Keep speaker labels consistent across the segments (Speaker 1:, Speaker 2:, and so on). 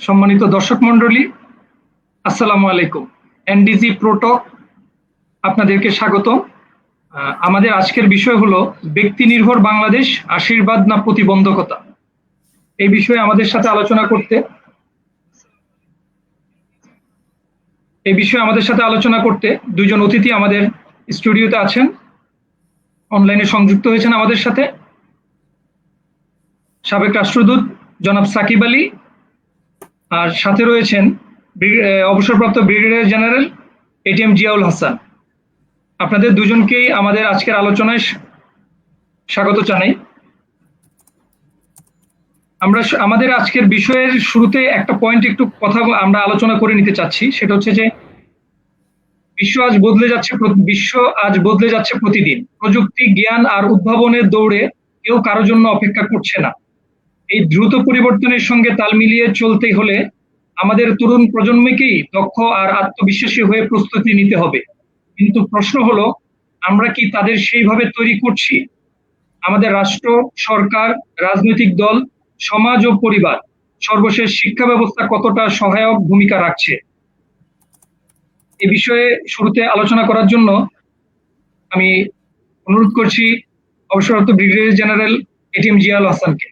Speaker 1: সম্মানিত দর্শক মন্ডলী, আসসালামু আলাইকুম। এনডিজি প্রোটক আপনাদেরকে স্বাগত। আমাদের আজকের বিষয় হলো ব্যক্তি নির্ভর বাংলাদেশ, আশীর্বাদ না প্রতিবন্ধকতা। এই বিষয়ে আমাদের সাথে আলোচনা করতে দুইজন অতিথি আমাদের স্টুডিওতে আছেন, অনলাইনে সংযুক্ত হয়েছেন আমাদের সাথে। সাবেক রাষ্ট্রদূত জনাব সাকিব আলী, আর সাথে রয়েছেন অবসরপ্রাপ্ত brigadier general ATM Ziaul Hasan. আপনাদের দুজনকেই আমাদের আজকের আলোচনায় স্বাগত জানাই। আমরা আমাদের আজকের বিষয়ের শুরুতে একটা পয়েন্ট একটু কথা আমরা আলোচনা করে নিতে চাচ্ছি, সেটা হচ্ছে যে বিশ্ব আজ বদলে যাচ্ছে প্রতিদিন। প্রযুক্তি, জ্ঞান আর উদ্ভাবনের দৌড়ে কেউ কারোর জন্য অপেক্ষা করছে না। এই দ্রুত পরিবর্তনের সঙ্গে তাল মিলিয়ে চলতে হলে আমাদের তরুণ প্রজন্মকেই দক্ষ আর আত্মবিশ্বাসী হয়ে প্রস্তুতি নিতে হবে। কিন্তু প্রশ্ন হলো, আমরা কি তাদের সেইভাবে তৈরি করছি? আমাদের রাষ্ট্র, সরকার, রাজনৈতিক দল, সমাজ ও পরিবার, সর্বশেষ শিক্ষা ব্যবস্থা কতটা সহায়ক ভূমিকা রাখছে? এ বিষয়ে শুরুতে আলোচনা করার জন্য আমি অনুরোধ করছি অবসরপ্রাপ্ত ব্রিগেডিয়ার জেনারেল এটিএম জিয়াউল হাসানকে।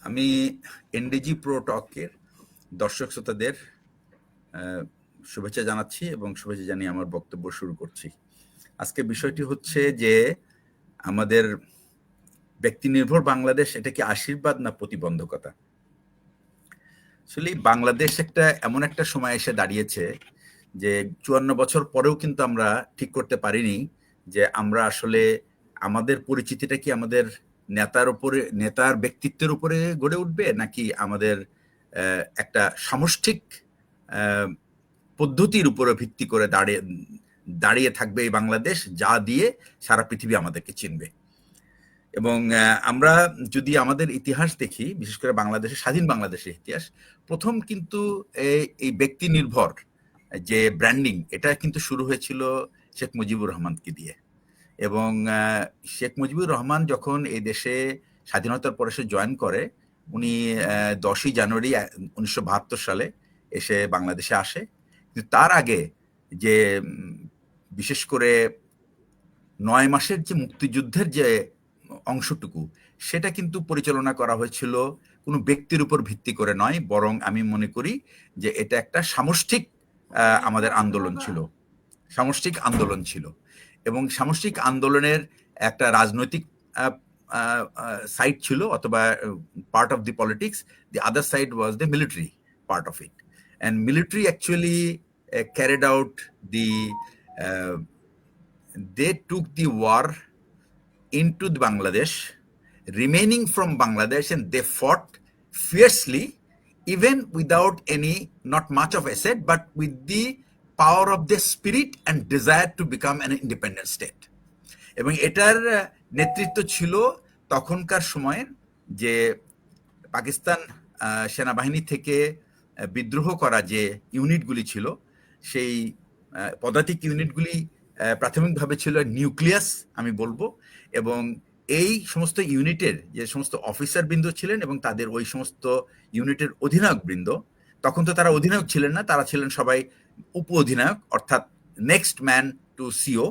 Speaker 2: আমি এনডিজি প্রো টকের দর্শক শ্রোতাদের শুভেচ্ছা জানাচ্ছি এবং শুভেচ্ছা জানিয়ে আমার বক্তব্য শুরু করছি। আজকে বিষয়টি হচ্ছে যে আমাদের ব্যক্তি নির্ভর বাংলাদেশ, এটা কি আশীর্বাদ না প্রতিবন্ধকতা? আসলে বাংলাদেশ এমন একটা সময় এসে দাঁড়িয়েছে যে 54 বছর পরেও কিন্তু আমরা ঠিক করতে পারিনি যে আমরা আসলে আমাদের পরিচিতিটা কি আমাদের নেতার ব্যক্তিত্বের উপরে গড়ে উঠবে, নাকি আমাদের একটা সামষ্টিক পদ্ধতির উপরে ভিত্তি করে দাঁড়িয়ে থাকবে এই বাংলাদেশ, যা দিয়ে সারা পৃথিবী আমাদেরকে চিনবে। এবং আমরা যদি আমাদের ইতিহাস দেখি, বিশেষ করে স্বাধীন বাংলাদেশের ইতিহাস, প্রথম কিন্তু এই ব্যক্তি নির্ভর যে ব্র্যান্ডিং, এটা কিন্তু শুরু হয়েছিল শেখ মুজিবুর রহমানকে দিয়ে। এবং শেখ মুজিবুর রহমান যখন এই দেশে স্বাধীনতার পরে সে জয়েন করে, উনি 10ই জানুয়ারি 1972 সালে এসে বাংলাদেশে আসে। কিন্তু তার আগে যে বিশেষ করে 9 মাসের যে মুক্তিযুদ্ধের যে অংশটুকু, সেটা কিন্তু পরিচালনা করা হয়েছিল কোনো ব্যক্তির উপর ভিত্তি করে নয়, বরং আমি মনে করি যে এটা একটা সামষ্টিক আমাদের আন্দোলন ছিল। এবং সামষ্টিক আন্দোলনের একটা রাজনৈতিক সাইড ছিল, অথবা part of the politics. The other side was the military part of it, and military actually carried out they took the war into the Bangladesh, remaining from Bangladesh, and they fought fiercely, even without not much of asset, but with the power of their spirit and desire to become an independent state. এবং এটার নেতৃত্ব ছিল তখনকার সময়ের যে পাকিস্তান সেনাবাহিনী থেকে বিদ্রোহ করা যে ইউনিটগুলি ছিল, সেই পদাতিক ইউনিটগুলি প্রাথমিকভাবে ছিল নিউক্লিয়াস, আমি বলবো। এবং এই সমস্ত ইউনিটের যে সমস্ত অফিসার বৃন্দ ছিলেন এবং তাদের ওই সমস্ত ইউনিটের অধিনায়ক বৃন্দ, তখন তো তারা অধিনায়ক ছিলেন না, তারা ছিলেন সবাই উপ অধিনায়ক, অর্থাৎ নেক্সট ম্যান টু সিও।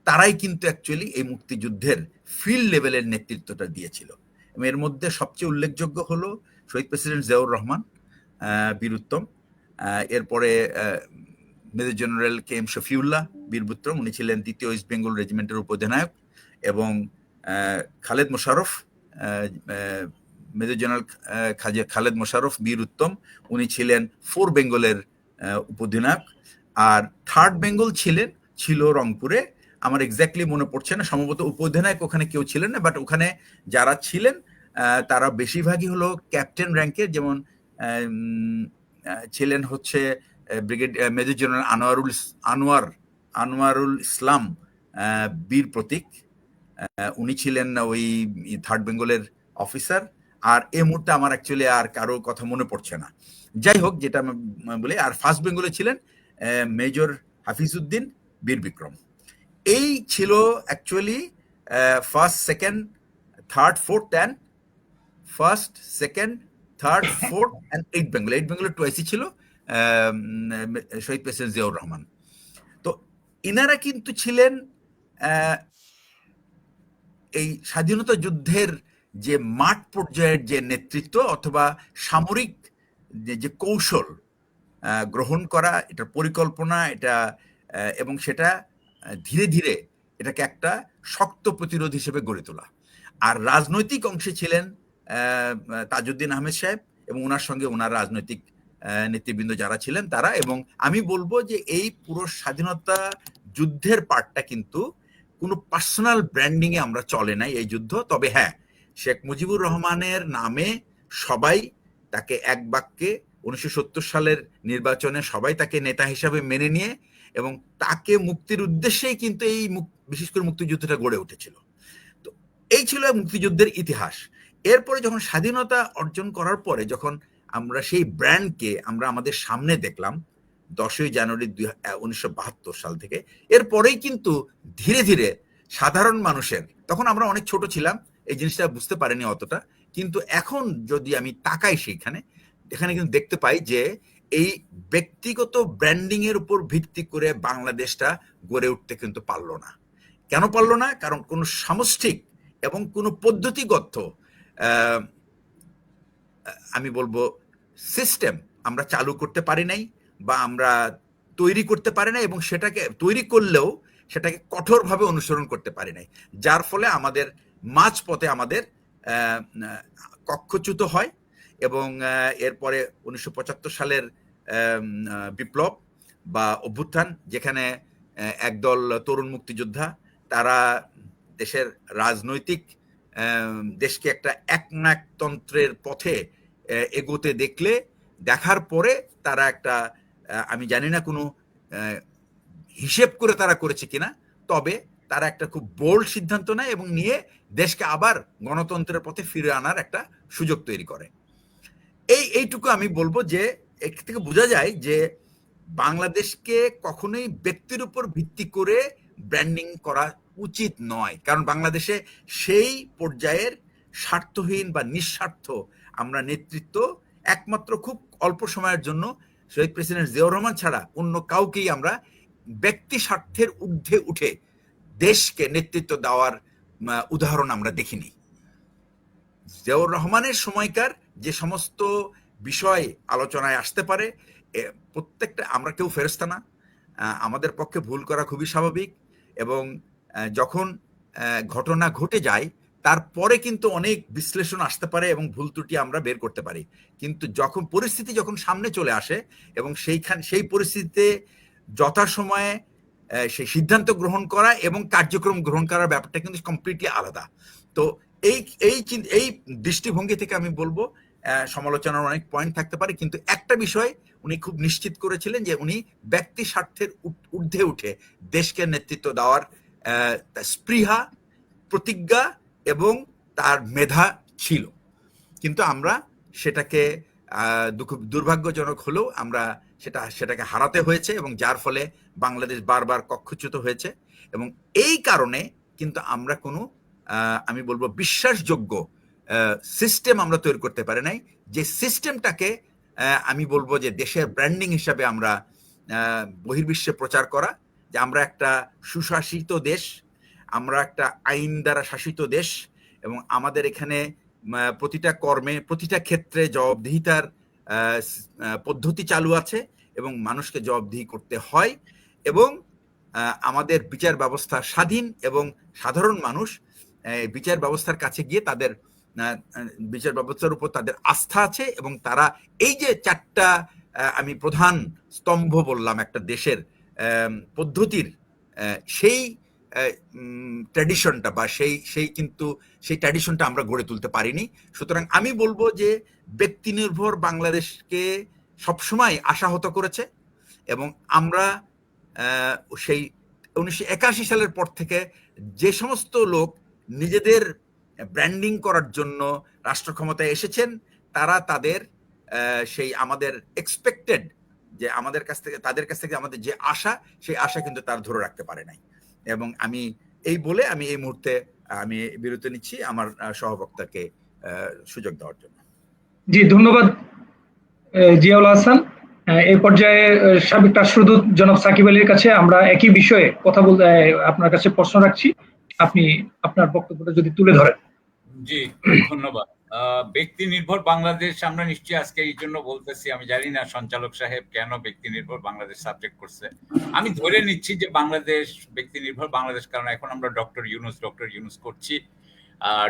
Speaker 2: তারাই কিন্তু অ্যাকচুয়ালি এই মুক্তিযুদ্ধের ফিল্ড লেভেলের নেতৃত্বটা দিয়েছিল। এবং এর মধ্যে সবচেয়ে উল্লেখযোগ্য হলো শহীদ প্রেসিডেন্ট জিয়াউর রহমান, বীরুত্তম। এরপরে major general K M Shafiullah বীরবিক্রম, উনি ছিলেন 2য় ইস্ট বেঙ্গল রেজিমেন্টের উপঅধিনায়ক। এবং খালেদ মোশাররফ, মেজর জেনারেল খালেদ মোশাররফ বীরুত্তম, উনি ছিলেন 4 বেঙ্গলের উপঅধিনায়ক। আর 3rd বেঙ্গল ছিল রংপুরে। আমার এক্স্যাক্টলি মনে পড়ছে না, সম্ভবত উপঅধিনায়ক ওখানে কেউ ছিলেন না, বাট ওখানে যারা ছিলেন তারা বেশিরভাগই হলো ক্যাপ্টেন র্যাঙ্কের। যেমন ছিলেন হচ্ছে মেজর জেনারেল আনোয়ারুল ইসলাম বীর প্রতীক, উনি ছিলেন ওই 3rd বেঙ্গলের অফিসার। আর এই মুহূর্তে আমার অ্যাকচুয়ালি আর কারো কথা মনে পড়ছে না। যাই হোক, যেটা আমি বলি, আর 1st বেঙ্গলে ছিলেন মেজর হাফিজউদ্দিন বীরবিক্রম। এই ছিল actually 1st, 2nd, third, fourth and first, second, third, fourth and eight Bengal. Eight বেঙ্গলের টুয়াইসই ছিল শহীদ প্রেসিডেন্ট জিয়াউর রহমান। তো ইনারা কিন্তু ছিলেন এই স্বাধীনতা যুদ্ধের যে মাঠ পর্যায়ের যে নেতৃত্ব অথবা সামরিক যে কৌশল গ্রহণ করা, এটার পরিকল্পনা, এটা এবং সেটা ধীরে ধীরে এটাকে একটা শক্ত প্রতিরোধ হিসেবে গড়ে তোলা। আর রাজনৈতিক অংশে ছিলেন তাজউদ্দিন আহমেদ সাহেব এবং ওনার সঙ্গে ওনার রাজনৈতিক নেতৃবৃন্দ যারা ছিলেন তারা। এবং আমি বলবো যে এই পুরো স্বাধীনতা যুদ্ধের পার্টটা কিন্তু কোনো পার্সোনাল ব্র্যান্ডিং এ আমরা চলে নাই এই যুদ্ধ। তবে হ্যাঁ, শেখ মুজিবুর রহমানের নামে সবাই তাকে এক বাক্যে 1970 সালের নির্বাচনে সবাই তাকে নেতা হিসাবে মেনে নিয়ে এবং তাকে মুক্তির উদ্দেশ্যেই কিন্তু এই বিশেষ করে মুক্তিযুদ্ধটা গড়ে উঠেছিল। তো এই ছিল মুক্তিযুদ্ধের ইতিহাস। এরপরে যখন স্বাধীনতা অর্জন করার পরে যখন আমরা সেই ব্র্যান্ডকে আমরা আমাদের সামনে দেখলাম 10ই জানুয়ারি 1972 সাল থেকে, এরপরেই কিন্তু ধীরে ধীরে সাধারণ মানুষের, তখন আমরা অনেক ছোট ছিলাম, এই জিনিসটা বুঝতে পারিনি অতটা, কিন্তু এখন যদি আমি তাকাই সেইখানে, এখানে কিন্তু দেখতে পাই যে এই ব্যক্তিগত ব্র্যান্ডিং এর উপর ভিত্তি করে বাংলাদেশটা গড়ে উঠতে কিন্তু পারলো না। কেন পারলো না? কারণ কোনো সামষ্টিক এবং কোনো পদ্ধতিগত আমি বলবো সিস্টেম আমরা চালু করতে পারি নাই বা আমরা তৈরি করতে পারি নাই, এবং সেটাকে তৈরি করলেও সেটাকে কঠোরভাবে অনুসরণ করতে পারি নাই, যার ফলে আমাদের মাঝপথে আমাদের কক্ষচ্যুত হয়। এবং এরপরে 1975 সালের বিপ্লব বা অভ্যুত্থান, যেখানে একদল তরুণ মুক্তিযোদ্ধা তারা দেশের রাজনৈতিক দেশকে একটা একনায়কতন্ত্রের পথে এগোতে দেখার পরে তারা একটা আমি জানি না কোনো হিসেব করে তারা করেছে কিনা, তবে তারা একটা খুব বোল্ড সিদ্ধান্ত নেয় এবং নিয়ে দেশকে আবার গণতন্ত্রের পথে ফিরে আনার একটা সুযোগ তৈরি করে। এইটুকু আমি বলবো যে এর থেকে বোঝা যায় যে বাংলাদেশকে কখনোই ব্যক্তির উপর ভিত্তি করে ব্র্যান্ডিং করা উচিত নয়, কারণ বাংলাদেশে সেই পর্যায়ের স্বার্থহীন বা নিঃস্বার্থ আমরা নেতৃত্ব একমাত্র খুব অল্প সময়ের জন্য শহীদ প্রেসিডেন্ট জিয়াউর রহমান ছাড়া অন্য কাউকেই আমরা ব্যক্তি স্বার্থের ঊর্ধ্বে উঠে দেশকে নেতৃত্ব দেওয়ার উদাহরণ আমরা দেখিনি। জিয়াউর রহমানের সময়কার যে সমস্ত বিষয় আলোচনায় আসতে পারে, প্রত্যেকটা, আমরা কেউ ফেরেশতা না, আমাদের পক্ষে ভুল করা খুবই স্বাভাবিক। এবং যখন ঘটনা ঘটে যায় তারপরে কিন্তু অনেক বিশ্লেষণ আসতে পারে এবং ভুল ত্রুটি আমরা বের করতে পারি, কিন্তু যখন পরিস্থিতি যখন সামনে চলে আসে এবং সেই পরিস্থিতিতে যথাসময়ে সেই সিদ্ধান্ত গ্রহণ করা এবং কার্যক্রম গ্রহণ করার ব্যাপারটা কিন্তু কমপ্লিটলি আলাদা। তো এই দৃষ্টিভঙ্গি থেকে আমি বলবো সমালোচনার অনেক পয়েন্ট থাকতে পারে, কিন্তু একটা বিষয় উনি খুব নিশ্চিত করেছিলেন যে উনি ব্যক্তি স্বার্থের ঊর্ধ্বে উঠে দেশকে নেতৃত্ব দেওয়ার স্পৃহা, প্রতিজ্ঞা এবং তার মেধা ছিল। কিন্তু আমরা সেটাকে দুর্ভাগ্যজনক হলেও আমরা সেটাকে হারাতে হয়েছে, এবং যার ফলে বাংলাদেশ বারবার কক্ষচ্যুত হয়েছে। এবং এই কারণে কিন্তু আমরা কোনো আমি বলবো বিশ্বাসযোগ্য সিস্টেম আমরা তৈরি করতে পারি নাই, যে সিস্টেমটাকে আমি বলবো যে দেশের ব্র্যান্ডিং হিসাবে আমরা বহির্বিশ্বে প্রচার করা, যে আমরা একটা সুশাসিত দেশ, আমরা একটা আইন দ্বারা শাসিত দেশ, এবং আমাদের এখানে প্রতিটা কর্মে প্রতিটা ক্ষেত্রে জবাবদিহিতার পদ্ধতি চালু আছে এবং মানুষকে জবাবদিহি করতে হয়, এবং আমাদের বিচার ব্যবস্থা স্বাধীন এবং সাধারণ মানুষ বিচার ব্যবস্থার কাছে গিয়ে তাদের বিচার ব্যবস্থার উপর তাদের আস্থা আছে, এবং তারা এই যে চারটা আমি প্রধান স্তম্ভ বললাম একটা দেশের পদ্ধতির, সেই ট্র্যাডিশনটা বা সেই ট্র্যাডিশনটা আমরা গড়ে তুলতে পারিনি। সুতরাং আমি বলবো যে ব্যক্তি নির্ভর বাংলাদেশকে সবসময় আশাহত করেছে, এবং আমরা সেই 1981 সালের পর থেকে যে সমস্ত লোক নিজেদের ব্র্যান্ডিং করার জন্য রাষ্ট্র ক্ষমতায় এসেছেন, তারা তাদের সেই আমাদের এক্সপেক্টেড যে আমাদের কাছ থেকে তাদের কাছ থেকে আমাদের যে আশা, সেই আশা কিন্তু তারা ধরে রাখতে পারে নাই। এবং আমি এই বলে আমি এই মুহূর্তে আমি বিরতি নিচ্ছি আমার সহবক্তাকে সুযোগ দেওয়ার জন্য।
Speaker 1: জি, ধন্যবাদ জিয়াউল হাসান। এই পর্যায়ে সাবেক রাষ্ট্রদূত জনাব সাকিব আলীর কাছে আমরা একই বিষয়ে কথা বলতে আপনার কাছে প্রশ্ন রাখছি, আপনি আপনার বক্তব্যটা যদি তুলে ধরেন।
Speaker 3: জি, ধন্যবাদ। ব্যক্তি নির্ভর বাংলাদেশ আমরা নিশ্চয়ই আজকে এই জন্য বলতেছি, আমি জানি না সঞ্চালক সাহেব কেন ব্যক্তি নির্ভর বাংলাদেশ সাবজেক্ট করছে। আমি ধরে নিচ্ছি যে বাংলাদেশ ব্যক্তি নির্ভর বাংলাদেশ, কারণ এখন আমরা ডক্টর ইউনূস করছি।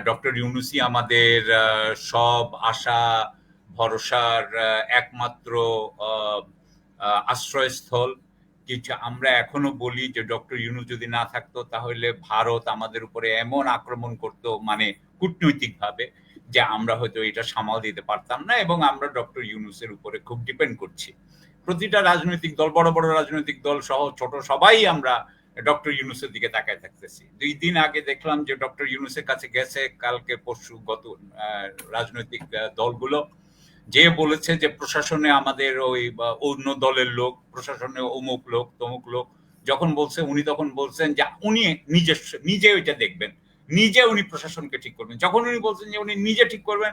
Speaker 3: ডক্টর ইউনূসই আমাদের সব আশা ভরসার একমাত্র আশ্রয়স্থল। কিছু আমরা এখনো বলি যে ডক্টর ইউনূস যদি না থাকতো তাহলে ভারত আমাদের উপরে এমন আক্রমণ করতো, মানে কূটনৈতিকভাবে, যে আমরা হয়তো এটা সামাল দিতে পারতাম না, এবং আমরা ডক্টর ইউনূসের উপরে খুব ডিপেন্ড করছি। প্রতিটা রাজনৈতিক দল, বড় বড় রাজনৈতিক দল সহ ছোট সবাই আমরা ডক্টর ইউনূসের দিকে তাকায় থাকতেছি। 2 দিন আগে দেখলাম যে ডক্টর ইউনূসের কাছে গেছে কালকে পরশু গত রাজনৈতিক দলগুলো, যে বলেছে যে প্রশাসনে আমাদের ওই অন্য দলের লোক, প্রশাসনে অমুক লোক তমুক লোক। যখন বলছে উনি তখন বলছেন যে উনি নিজে ওইটা দেখবেন, নিজে উনি প্রশাসনকে ঠিক করবেন। যখন উনি বলছেন যে উনি নিজে ঠিক করবেন,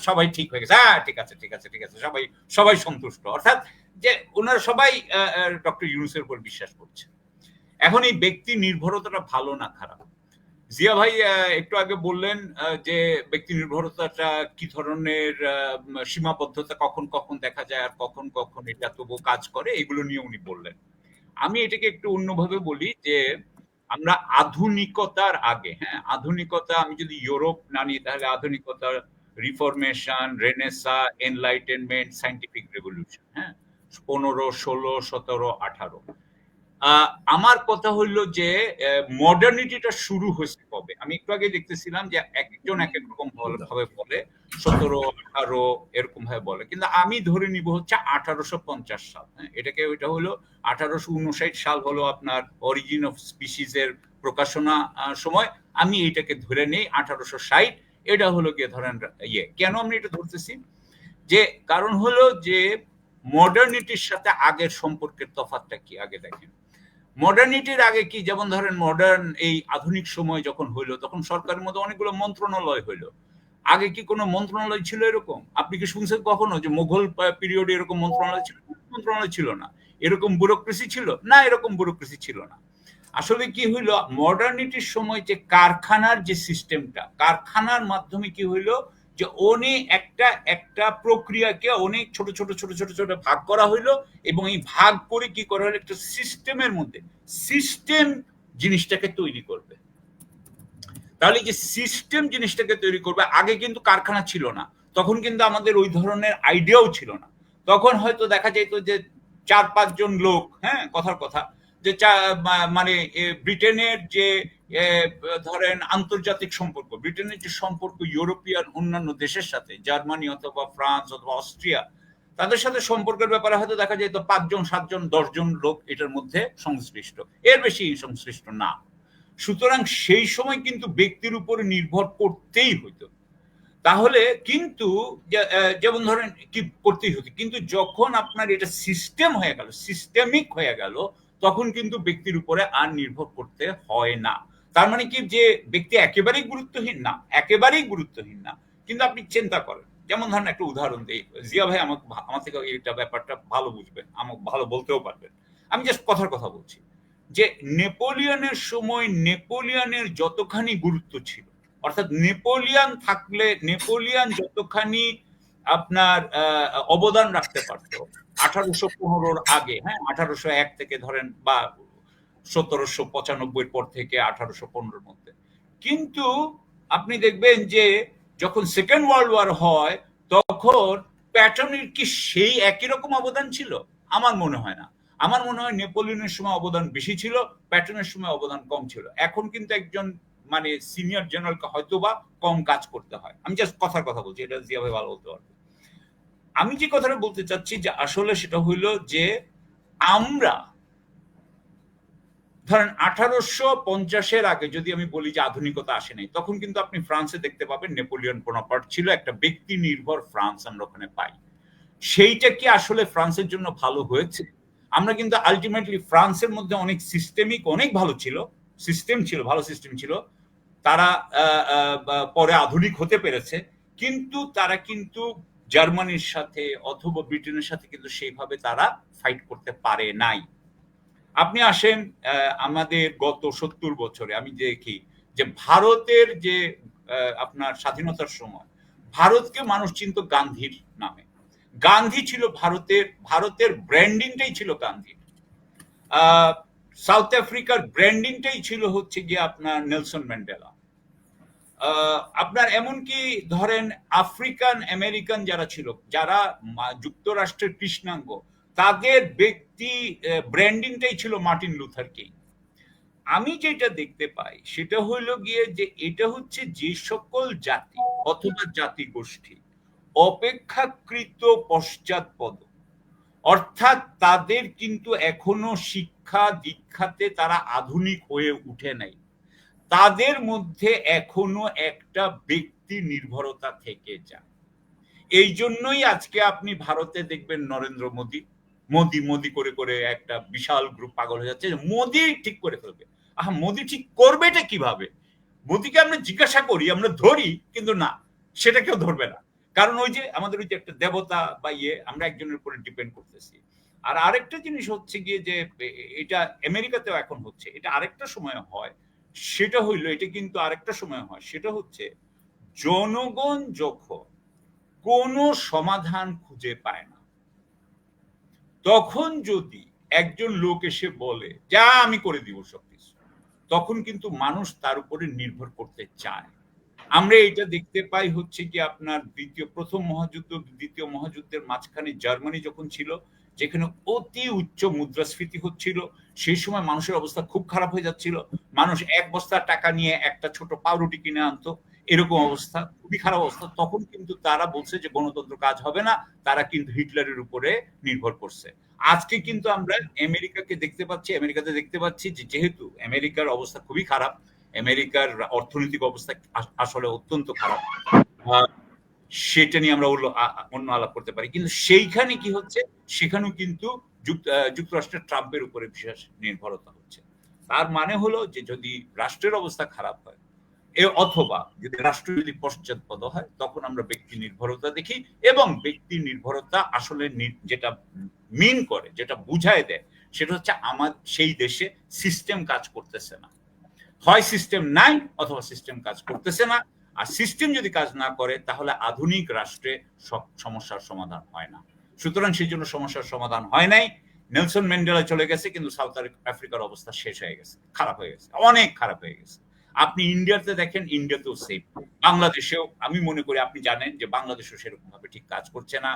Speaker 3: সবাই ঠিক হয়ে গেছে, হ্যাঁ ঠিক আছে ঠিক আছে ঠিক আছে, সবাই সন্তুষ্ট। অর্থাৎ যে ওনারা সবাই ডক্টর ইউনূসের উপর বিশ্বাস করছে। এখন এই ব্যক্তি নির্ভরতাটা ভালো না খারাপ? জিয়া ভাই একটু আগে বললেন যে ব্যক্তি নির্ভরতাটা কি ধরনের, সীমাবদ্ধতা কখন কখন দেখা যায় আর কখন কখন এটা তবু কাজ করে, এগুলো নিয়ে উনি বললেন। আমি এটাকে একটু অন্যভাবে বলি যে আমরা আধুনিকতার আগে, হ্যাঁ আধুনিকতা, আমি যদি ইউরোপ না নিই তাহলে আধুনিকতা, reformation, Renaissance, enlightenment, scientific revolution, হ্যাঁ 15, 16, 17, 18। আমার কথা হইলো যে মডার্নিটিটা শুরু হয়েছে কবে? আমি একটু আগে দেখতেছিলাম যে একজন এক এক রকম ভাবে বলে, 17, 18 এরকম ভাবে বলে, কিন্তু আমি ধরে নিব হচ্ছে 1850 সাল। হ্যাঁ, ওইটা হলো 1859 সাল হলো আপনার অরিজিন অফ স্পিসিস এর প্রকাশনা সময়। আমি এইটাকে ধরে নেই 1860। এটা হলো গিয়ে ধরেন কেন আমরা এটা ধরতেছি, যে কারণ হলো যে মডার্নিটির সাথে আগের সম্পর্কের তফাৎটা কি আগে দেখেন। মডার্নিটির আগে কি, যেমন ধরেন মডার্ন এই আধুনিক সময় যখন হইলো তখন সরকারের মধ্যে অনেকগুলো মন্ত্রণালয় হইলো। আগে কি কোনো মন্ত্রণালয় ছিল এরকম? আপনি কি শুনছেন কখনো যে মুঘল পিরিয়ডে এরকম মন্ত্রণালয় ছিল? মন্ত্রণালয় ছিল না। এরকম ব্যুরোক্রেসি ছিল না, এরকম ব্যুরোক্রেসি ছিল না। আসলে কি হইলো, মডার্নিটির সময় যে কারখানার যে সিস্টেমটা, কারখানার মাধ্যমে কি হইলো যে একটা একটা প্রক্রিয়াকে অনেক ছোট ছোট ছোট ছোট ছোট ভাগ করা হইলো, এবং এই ভাগ করে কি করা হলো, একটা সিস্টেমের মধ্যে সিস্টেম জিনিসটাকে তৈরি করবে। তাহলে যে সিস্টেম জিনিসটাকে তৈরি করবে, আগে কিন্তু কারখানা ছিল না, তখন কিন্তু আমাদের ওই ধরনের আইডিয়াও ছিল না। তখন হয়তো দেখা যেত যে 4-5 জন লোক, হ্যাঁ কথার কথা, যে মানে ব্রিটেনের যে ধরেন আন্তর্জাতিক সম্পর্ক, ব্রিটেনের যে সম্পর্ক ইউরোপিয়ান অন্যান্য দেশের সাথে, জার্মানি অথবা ফ্রান্স অথবা অস্ট্রিয়া, তাদের সাথে সম্পর্কের ব্যাপারে হয়তো দেখা যেত 5 জন 7 জন 10 জন লোক এটার মধ্যে সংশ্লিষ্ট, এর বেশি সংশ্লিষ্ট না। সুতরাং সেই সময় কিন্তু ব্যক্তির উপরে নির্ভর করতেই হইতো। তাহলে কিন্তু যেমন ধরেন কি করতেই হতো, কিন্তু যখন আপনার এটা সিস্টেম হয়ে গেল, সিস্টেমিক হয়ে গেল, তখন কিন্তু ব্যক্তির উপরে আর নির্ভর করতে হয় না। তার মানে কি যে ব্যক্তি একেবারেই গুরুত্বহীন না, একেবারেই গুরুত্বহীন না। কিন্তু আপনি চিন্তা করেন, যেমন ধরেন একটা উদাহরণ দিই, জিয়া ভাই আমার থেকে এটা ব্যাপারটা ভালো বুঝবেন, আমাকে ভালো বলতেও পারবেন। আমি জাস্ট কথার কথা বলছি যে নেপোলিয়নের সময় নেপোলিয়নের যতখানি গুরুত্ব ছিল, অর্থাৎ নেপোলিয়ন থাকলে, নেপোলিয়ন যতখানি আপনার অবদান রাখতে পারতো 1815 আগে, হ্যাঁ 1801 থেকে ধরেন বা 1795 পর থেকে 1815 মধ্যে, কিন্তু আপনি দেখবেন যে যখন সেকেন্ড ওয়ার্ল্ড ওয়ার হয় তখন প্যাটার্নের কি সেই একই রকম অবদান ছিল? আমার মনে হয় না। আমার মনে হয় নেপোলিয়নের সময় অবদান বেশি ছিল, প্যাটার্নের সময় অবদান কম ছিল। এখন কিন্তু একজন মানে সিনিয়র জেনারেলকে হয়তো বা কম কাজ করতে হয়। আমি জাস্ট কথার কথা বলছি, এটা জিয়া ভাই ভালো বলতে পারবে। আমি যে কথাটা বলতে চাচ্ছি যে আসলে সেটা হইলো যে আমরা ধরেন 1850-এর আগে যদি আমি বলি যে আধুনিকতা আসে নাই, তখন কিন্তু আপনি ফ্রান্সে দেখতে পাবেন নেপোলিয়ন বোনাপার্ট ছিল, একটা ব্যক্তি নির্ভর ফ্রান্স আমরা ওখানে পাই। সেইটা কি আসলে ফ্রান্সের জন্য ভালো হয়েছে? আমরা কিন্তু আলটিমেটলি ফ্রান্সের মধ্যে অনেক সিস্টেমিক, অনেক ভালো ছিল, সিস্টেম ছিল, ভালো সিস্টেম ছিল, তারা পরে আধুনিক হতে পেরেছে, কিন্তু তারা কিন্তু জার্মানির সাথে অথবা ব্রিটেনের সাথে কিন্তু সেইভাবে তারা ফাইট করতে পারে নাই। আপনি আসেন আমাদের গত 70 বছরে আমি দেখি যে ভারতের যে আপনার স্বাধীনতার সময় ভারতকে মানুষ চিনত গান্ধীর নামে। গান্ধী ছিল ভারতের ব্র্যান্ডিংটাই ছিল গান্ধীর। সাউথ আফ্রিকার ব্র্যান্ডিংটাই ছিল হচ্ছে গিয়ে আপনার নেলসন ম্যান্ডেলা। আপনার এমনকি ধরেন আফ্রিকান আমেরিকান যারা ছিল, যারা যুক্তরাষ্ট্রের কৃষ্ণাঙ্গ, তাদের ব্যক্তি ব্র্যান্ডিংটাই ছিল মার্টিন লুথার কিং। আমি যেটা দেখতে পাই সেটা হইল গিয়ে যে এটা হচ্ছে যে সকল জাতি অথবা জাতিগোষ্ঠী অপেক্ষাকৃত পশ্চাৎপদ, অর্থাৎ তাদের কিন্তু এখনো শিক্ষা দীক্ষাতে তারা আধুনিক হয়ে উঠে নাই, তাদের মধ্যে এখনো একটা ব্যক্তি নির্ভরতা থেকে যায়। এই জন্যই আজকে আপনি ভারতে দেখবেন নরেন্দ্র মোদী মোদী মোদী করে করে একটা বিশাল গ্রুপ পাগল হয়ে যাচ্ছে, মোদী ঠিক করে ফেলবে। মোদী ঠিক করবে এটা কিভাবে? মোদীকে আমরা জিজ্ঞাসা করি, আমরা ধরি, কিন্তু না, সেটা কেউ ধরবে না। কারণ ওই যে আমাদের ওই যে একটা দেবতা বা আমরা একজনের উপরে ডিপেন্ড করতেছি। আর আরেকটা জিনিস হচ্ছে গিয়ে যে এটা আমেরিকাতেও এখন হচ্ছে, এটা আরেকটা সময় হয়, সেটা হইলো এটা কিন্তু আরেকটা সময় হয়, সেটা হচ্ছে জনগণ যখন কোনো সমাধান খুঁজে পায় না, তখন যদি একজন লোক এসে বলে যা আমি করে দিব সবকিছু, তখন কিন্তু মানুষ তার উপরে নির্ভর করতে চায়। আমরা এটা দেখতে পাই হচ্ছে কি আপনার প্রথম মহাযুদ্ধ দ্বিতীয় মহাযুদ্ধের মাঝখানে জার্মানি যখন ছিল, যেখানে অতি উচ্চ মুদ্রাস্ফীতি হচ্ছিল, সেই সময় মানুষের অবস্থা খুব খারাপ হয়ে যাচ্ছিল। মানুষ এক বস্তা টাকা নিয়ে একটা ছোট পাউরুটি কিনে আনতো, এরকম অবস্থা, খুবই খারাপ অবস্থা। তখন কিন্তু তারা বলছে যে গণতন্ত্র কাজ হবে না, তারা কিন্তু হিটলারের উপরে নির্ভর করছে। আজকে কিন্তু আমরা আমেরিকাতে দেখতে পাচ্ছি যে যেহেতু আমেরিকার অবস্থা খুবই খারাপ, আমেরিকার অর্থনৈতিক অবস্থা আসলে অত্যন্ত খারাপ, সেটা নিয়ে আমরা অন্য আলাপ করতে পারি। কিন্তু সেইখানে কি হচ্ছে, সেখানেও কিন্তু যুক্তরাষ্ট্রের ট্রাম্পের উপরে বিশেষ নির্ভরতা হচ্ছে। তার মানে হলো যে যদি রাষ্ট্রের অবস্থা খারাপ হয় অথবা যদি রাষ্ট্র যদি পশ্চাৎপদ হয়, তখন আমরা ব্যক্তি নির্ভরতা দেখি, এবং ব্যক্তি নির্ভরতা আসলে যেটা মিন করে, যেটা বুঝায় দেয়, সেটা হচ্ছে আমার সেই দেশে সিস্টেম কাজ করতেছে না। হয় সিস্টেম নাই অথবা সিস্টেম কাজ করতেছে না। আর সিস্টেম যদি কাজ না করে তাহলে আধুনিক রাষ্ট্রে সব সমস্যার সমাধান হয় না। সুতরাং সেই জন্য সমস্যার সমাধান হয় নাই। নেলসন ম্যান্ডেলা চলে গেছে, কিন্তু সাউথ আফ্রিকার অবস্থা শেষ হয়ে গেছে, খারাপ হয়ে গেছে, অনেক খারাপ হয়ে গেছে। আপনি ইন্ডিয়াতে দেখেন, ইন্ডিয়াতেও সেম। বাংলাদেশেও আমি মনে করি, আপনি জানেন যে বাংলাদেশেও সেরকম ভাবে ঠিক কাজ করছে না,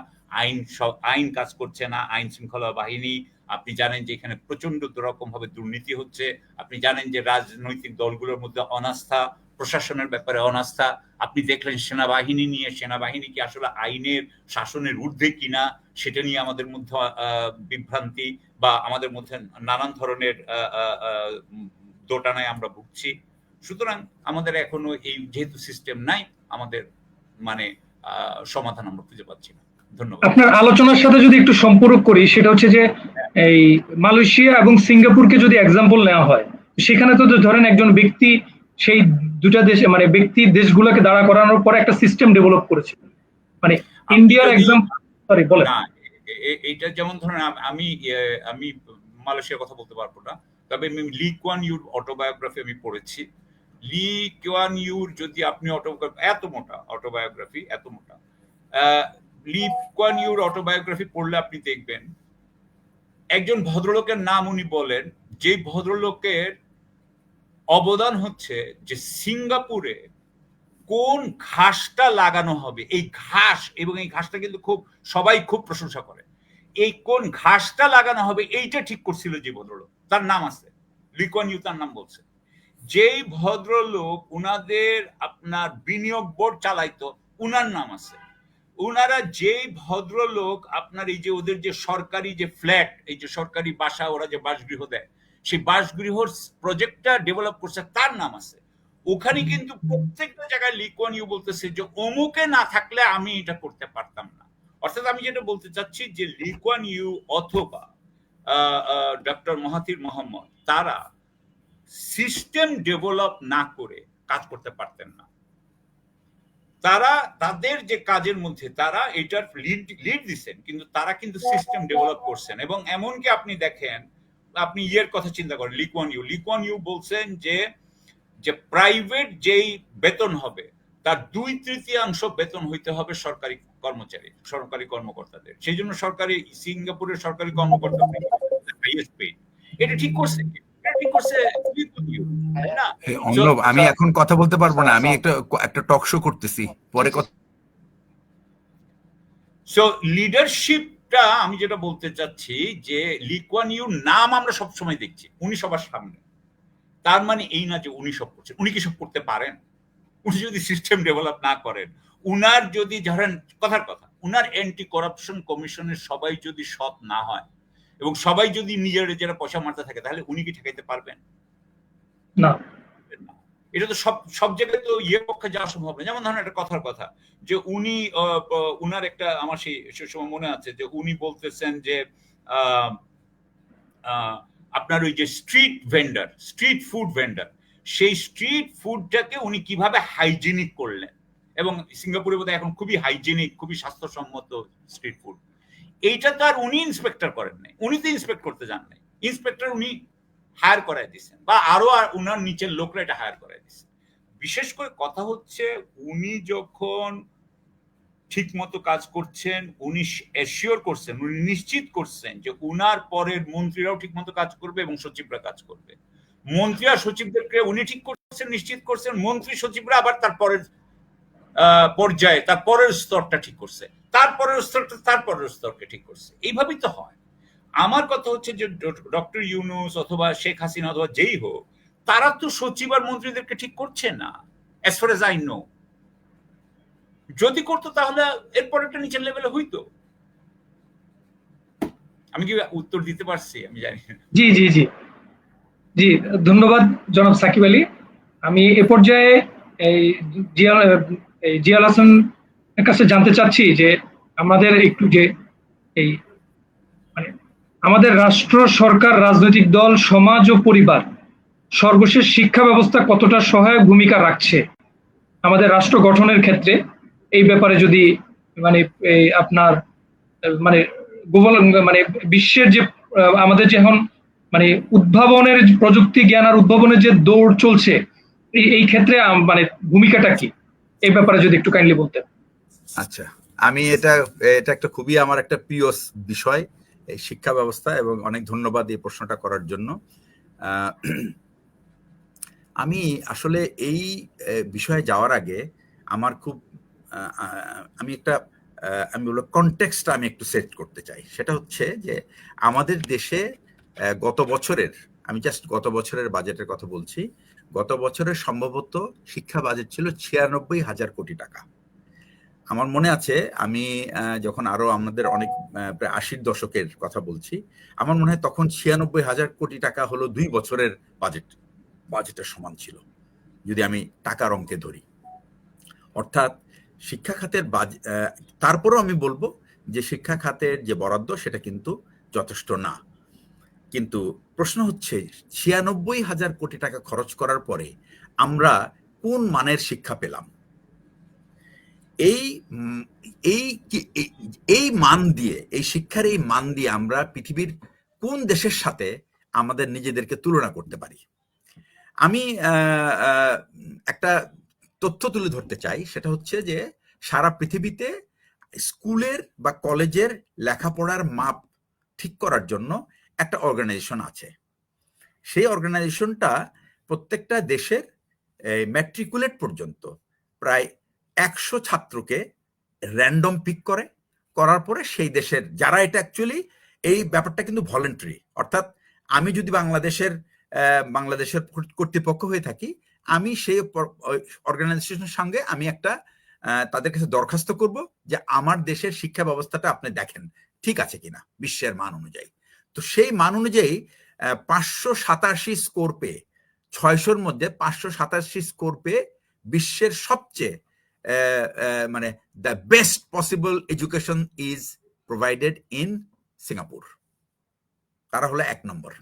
Speaker 3: আইন কাজ করছে না, আইন শৃঙ্খলা বাহিনী, আপনি জানেন যে এখানে প্রচন্ড রকম ভাবে দুর্নীতি হচ্ছে, আপনি জানেন যে রাজনৈতিক দলগুলোর মধ্যে অনাস্থা, প্রশাসনের ব্যাপারে অনাস্থা। আপনি দেখলেন সেনাবাহিনী নিয়ে, সেনাবাহিনী কি আসলে আইনের শাসনের ঊর্ধ্বে কিনা, সেটা নিয়ে আমাদের মধ্যে বিভ্রান্তি বা আমাদের মধ্যে নানান ধরনের দোটানায় আমরা ভুগছি। সুতরাং আমাদের এখনো এই যেহেতু সিস্টেম নাই, আমাদের মানে সমাধান আমরা খুঁজে পাচ্ছি না। ধন্যবাদ।
Speaker 1: আপনার আলোচনার সাথে যদি একটু সম্পর্ক করি, সেটা হচ্ছে যে এই মালয়েশিয়া এবং সিঙ্গাপুরকে যদি এক্সাম্পল নেওয়া হয়, সেখানে তো ধরেন একজন ব্যক্তি সেই দুটা দেশে মানে ব্যক্তি দেশগুলোকে দাঁড়া করানোর পরে একটা সিস্টেম ডেভেলপ করেছে। মানে ইন্ডিয়ার এক্সাম্পল, সরি বলেন।
Speaker 3: না, এটা যেমন ধরেন আমি মালয়েশিয়ার কথা বলতে পারবো না, তবে আমি লি কুয়ান ইউর অটোবায়োগ্রাফি আমি পড়েছি। লি কুয়ান ইউর যদি আপনি এত মোটা অটোবায়োগ্রাফি, এত মোটা লি কুয়ান ইউর অটোবায়োগ্রাফি পড়লে আপনি দেখবেন একজন ভদ্রলোকের নাম উনি বলেন, যে ভদ্রলোকের অবদান হচ্ছে যে সিঙ্গাপুরে কোন ঘাসটা লাগানো হবে, এই ঘাস, এবং এই ঘাসটা কিন্তু সবাই খুব প্রশংসা করে, এই কোন ঘাসটা লাগানো হবে এইটা ঠিক করছিল যে ভদ্রলোক, তার নাম আছে লি কুয়ান ইউ, তার নাম বলছে। যেই ভদ্রলোক উনাদের আপনার বিনিয়োগ বোর্ড চালাইতো, উনার নাম আছে। উনারা যেই ভদ্রলোক আপনার এই যে ওদের যে সরকারি যে ফ্ল্যাট, এই যে সরকারি বাসা, ওরা যে বাসগৃহ দেয়, সেই বাসগৃহর প্রজেক্টটা ডেভেলপ করছে, তার নাম আছে। ওখানে কিন্তু প্রত্যেকটা জায়গায় লি কুয়ান ইউ বলতেছে যে অমুকে না থাকলে আমি এটা করতে পারতাম না। অর্থাৎ আমি যেটা বলতে চাচ্ছি যে লি কুয়ান ইউ অথবা ডক্টর মাহাথির মোহাম্মদ, তারা সিস্টেম ডেভেলপ না করে কাজ করতে পারতেন না। তারা তাদের যে কাজের মধ্যে তারা এটার লিড দিচ্ছেন, কিন্তু তারা কিন্তু সিস্টেম ডেভেলপ করছেন। এবং এমনকি আপনি দেখেন, আপনি ইয়ের কথা চিন্তা করেন, লিকুয়ান ইউ বলছেন যে প্রাইভেট যেই বেতন হবে তার 2/3 বেতন হইতে হবে সরকারি কর্মচারী, সরকারি কর্মকর্তাদের। সেই জন্য সিঙ্গাপুরের সরকারি কর্মকর্তা হাইয়েস্ট পেইড। এটা ঠিক করছে, এটা ঠিক করছে তাই না?
Speaker 2: অর্ণব, আমি এখন কথা বলতে পারবো না, আমি একটা টক শো করতেছি, পরে কথা।
Speaker 3: সো লিডারশিপটা আমি যেটা বলতে চাচ্ছি যে লিকুয়ান ইউর নাম আমরা সবসময় দেখছি, উনি সবার সামনে। তার মানে এই না যে উনি সব করছেন। উনি কি সব করতে পারেন? উনি যদি সিস্টেম ডেভেলপ না করেন, উনার যদি ধরেন কথার কথা, উনার অ্যান্টি করাপশন কমিশনের সবাই যদি সৎ না হয় এবং সবাই যদি নিজের যারা পয়সা মারতে থাকে, তাহলে উনি কি ঠেকাইতে পারবেন?
Speaker 1: না।
Speaker 3: এটা তো সব জায়গায় তো ইয়ের পক্ষে যাওয়া সম্ভব না। যেমন ধরেন একটা কথার কথা যে উনি উনার একটা আমার সে সময় মনে আছে যে উনি বলতেছেন যে আপনার ওই যে স্ট্রিট ফুড ভেন্ডার, সেই স্ট্রিট ফুডটাকে উনি কিভাবে হাইজিনিক করলেন, এবং সিঙ্গাপুরে বোধহয় এখন খুবই হাইজিনিক, খুবই স্বাস্থ্যসম্মত স্ট্রিট ফুড। এইটা তো আর উনি ইন্সপেক্টর করেন নাই, উনি তো ইন্সপেক্ট করতে যান নাই, ইন্সপেক্টর উনি হায়ার করাই দিচ্ছেন, বা আরো উনার নিচের লোকরা এটা হায়ার করাই দিচ্ছেন। বিশেষ করে কথা হচ্ছে উনি যখন ঠিক মতো কাজ করছেন, উনি এশিওর করছেন, উনি নিশ্চিত করছেন যে উনার পরের মন্ত্রীরাও ঠিক মতো কাজ করবে এবং সচিবরা কাজ করবে। মন্ত্রী আর সচিবদেরকে উনি ঠিক করছেন, নিশ্চিত করছেন, মন্ত্রী সচিবরা আবার তার পরের পর্যায়ে তার পরের স্তরটা ঠিক করছে, তারপরের স্তরকে ঠিক করছে। এইভাবেই তো হয়। আমার কথা হচ্ছে যে ডক্টর ইউনূস অথবা শেখ হাসিনা অথবা যেই হোক, তারা তো সচিব আর মন্ত্রীদেরকে ঠিক করছে না, as far age I know. যদি করতো তাহলে এরপর একটা নিচের লেভেলে হইতো। আমি কি উত্তর দিতে পারছি? আমি জানি না।
Speaker 1: জি জি জি জি, ধন্যবাদ জনাব সাকিব আলী। আমি এ পর্যায়ে এই জিয়াল হাসানের কাছে জানতে চাচ্ছি যে আমাদের একটু যে এই মানে আমাদের রাষ্ট্র, সরকার, রাজনৈতিক দল, সমাজ ও পরিবার সর্বশেষ শিক্ষা ব্যবস্থা কতটা সহায়ক ভূমিকা রাখছে আমাদের রাষ্ট্র গঠনের ক্ষেত্রে, এই ব্যাপারে যদি মানে আপনার মানে মানে বিশ্বের যে আমাদের যে এখন মানে উদ্ভাবনের প্রযুক্তি জ্ঞান আর উদ্ভাবনের যে দৌড় চলছে, এই ক্ষেত্রে মানে ভূমিকাটা কি, এই ব্যাপারে যদি একটু কাইন্ডলি বলতেন।
Speaker 2: আচ্ছা, আমি এটা একটা খুবই আমার একটা প্রিয় বিষয়, এই শিক্ষা ব্যবস্থা, এবং অনেক ধন্যবাদ এই প্রশ্নটা করার জন্য। আমি আসলে এই বিষয়ে যাওয়ার আগে আমার খুব আমি বলবো কনটেক্সটটা আমি একটু সেট করতে চাই। সেটা হচ্ছে যে আমাদের দেশে গত বছরের, আমি জাস্ট গত বছরের বাজেটের কথা বলছি, গত বছরের সম্ভবত শিক্ষা বাজেট ছিল 96,000 কোটি টাকা। আমার মনে আছে আমি যখন আরো আমাদের অনেক প্রায় 80-র দশকের কথা বলছি, আমার মনে হয় তখন 96,000 কোটি টাকা হলো 2 বছরের বাজেটের সমান ছিল, যদি আমি টাকার অঙ্কে ধরি। অর্থাৎ শিক্ষা খাতের তারপরেও আমি বলবো যে শিক্ষা খাতের যে বরাদ্দ সেটা কিন্তু যথেষ্ট না। কিন্তু প্রশ্ন হচ্ছে 96,000 কোটি টাকা খরচ করার পরে আমরা কোন মানের শিক্ষা পেলাম? এই মান দিয়ে, এই শিক্ষার এই মান দিয়ে আমরা পৃথিবীর কোন দেশের সাথে আমাদের নিজেদেরকে তুলনা করতে পারি? আমি একটা তথ্য তুলে ধরতে চাই, সেটা হচ্ছে যে সারা পৃথিবীতে স্কুলের বা কলেজের লেখাপড়ার মাপ ঠিক করার জন্য একটা অর্গানাইজেশন আছে। সেই অর্গানাইজেশনটা প্রত্যেকটা দেশের ম্যাট্রিকুলেট পর্যন্ত প্রায় 100 ছাত্রকে র্যান্ডম পিক করার পরে সেই দেশের যারা, এটা অ্যাকচুয়ালি এই ব্যাপারটা কিন্তু ভলেন্টারি, অর্থাৎ আমি যদি বাংলাদেশের কর্তৃপক্ষ হয়ে থাকি, আমি সেই অর্গানাইজেশনের সঙ্গে আমি একটা তাদের কাছে দরখাস্ত করব যে আমার দেশের শিক্ষা ব্যবস্থাটা আপনি দেখেন ঠিক আছে কিনা বিশ্বের মান অনুযায়ী। তো সেই মান অনুযায়ী 587 স্কোর পেয়ে, 600-র মধ্যে 587 স্কোর পেয়ে বিশ্বের সবচেয়ে মানে the best possible education is provided in Singapore. তারা হলো 1 নম্বর।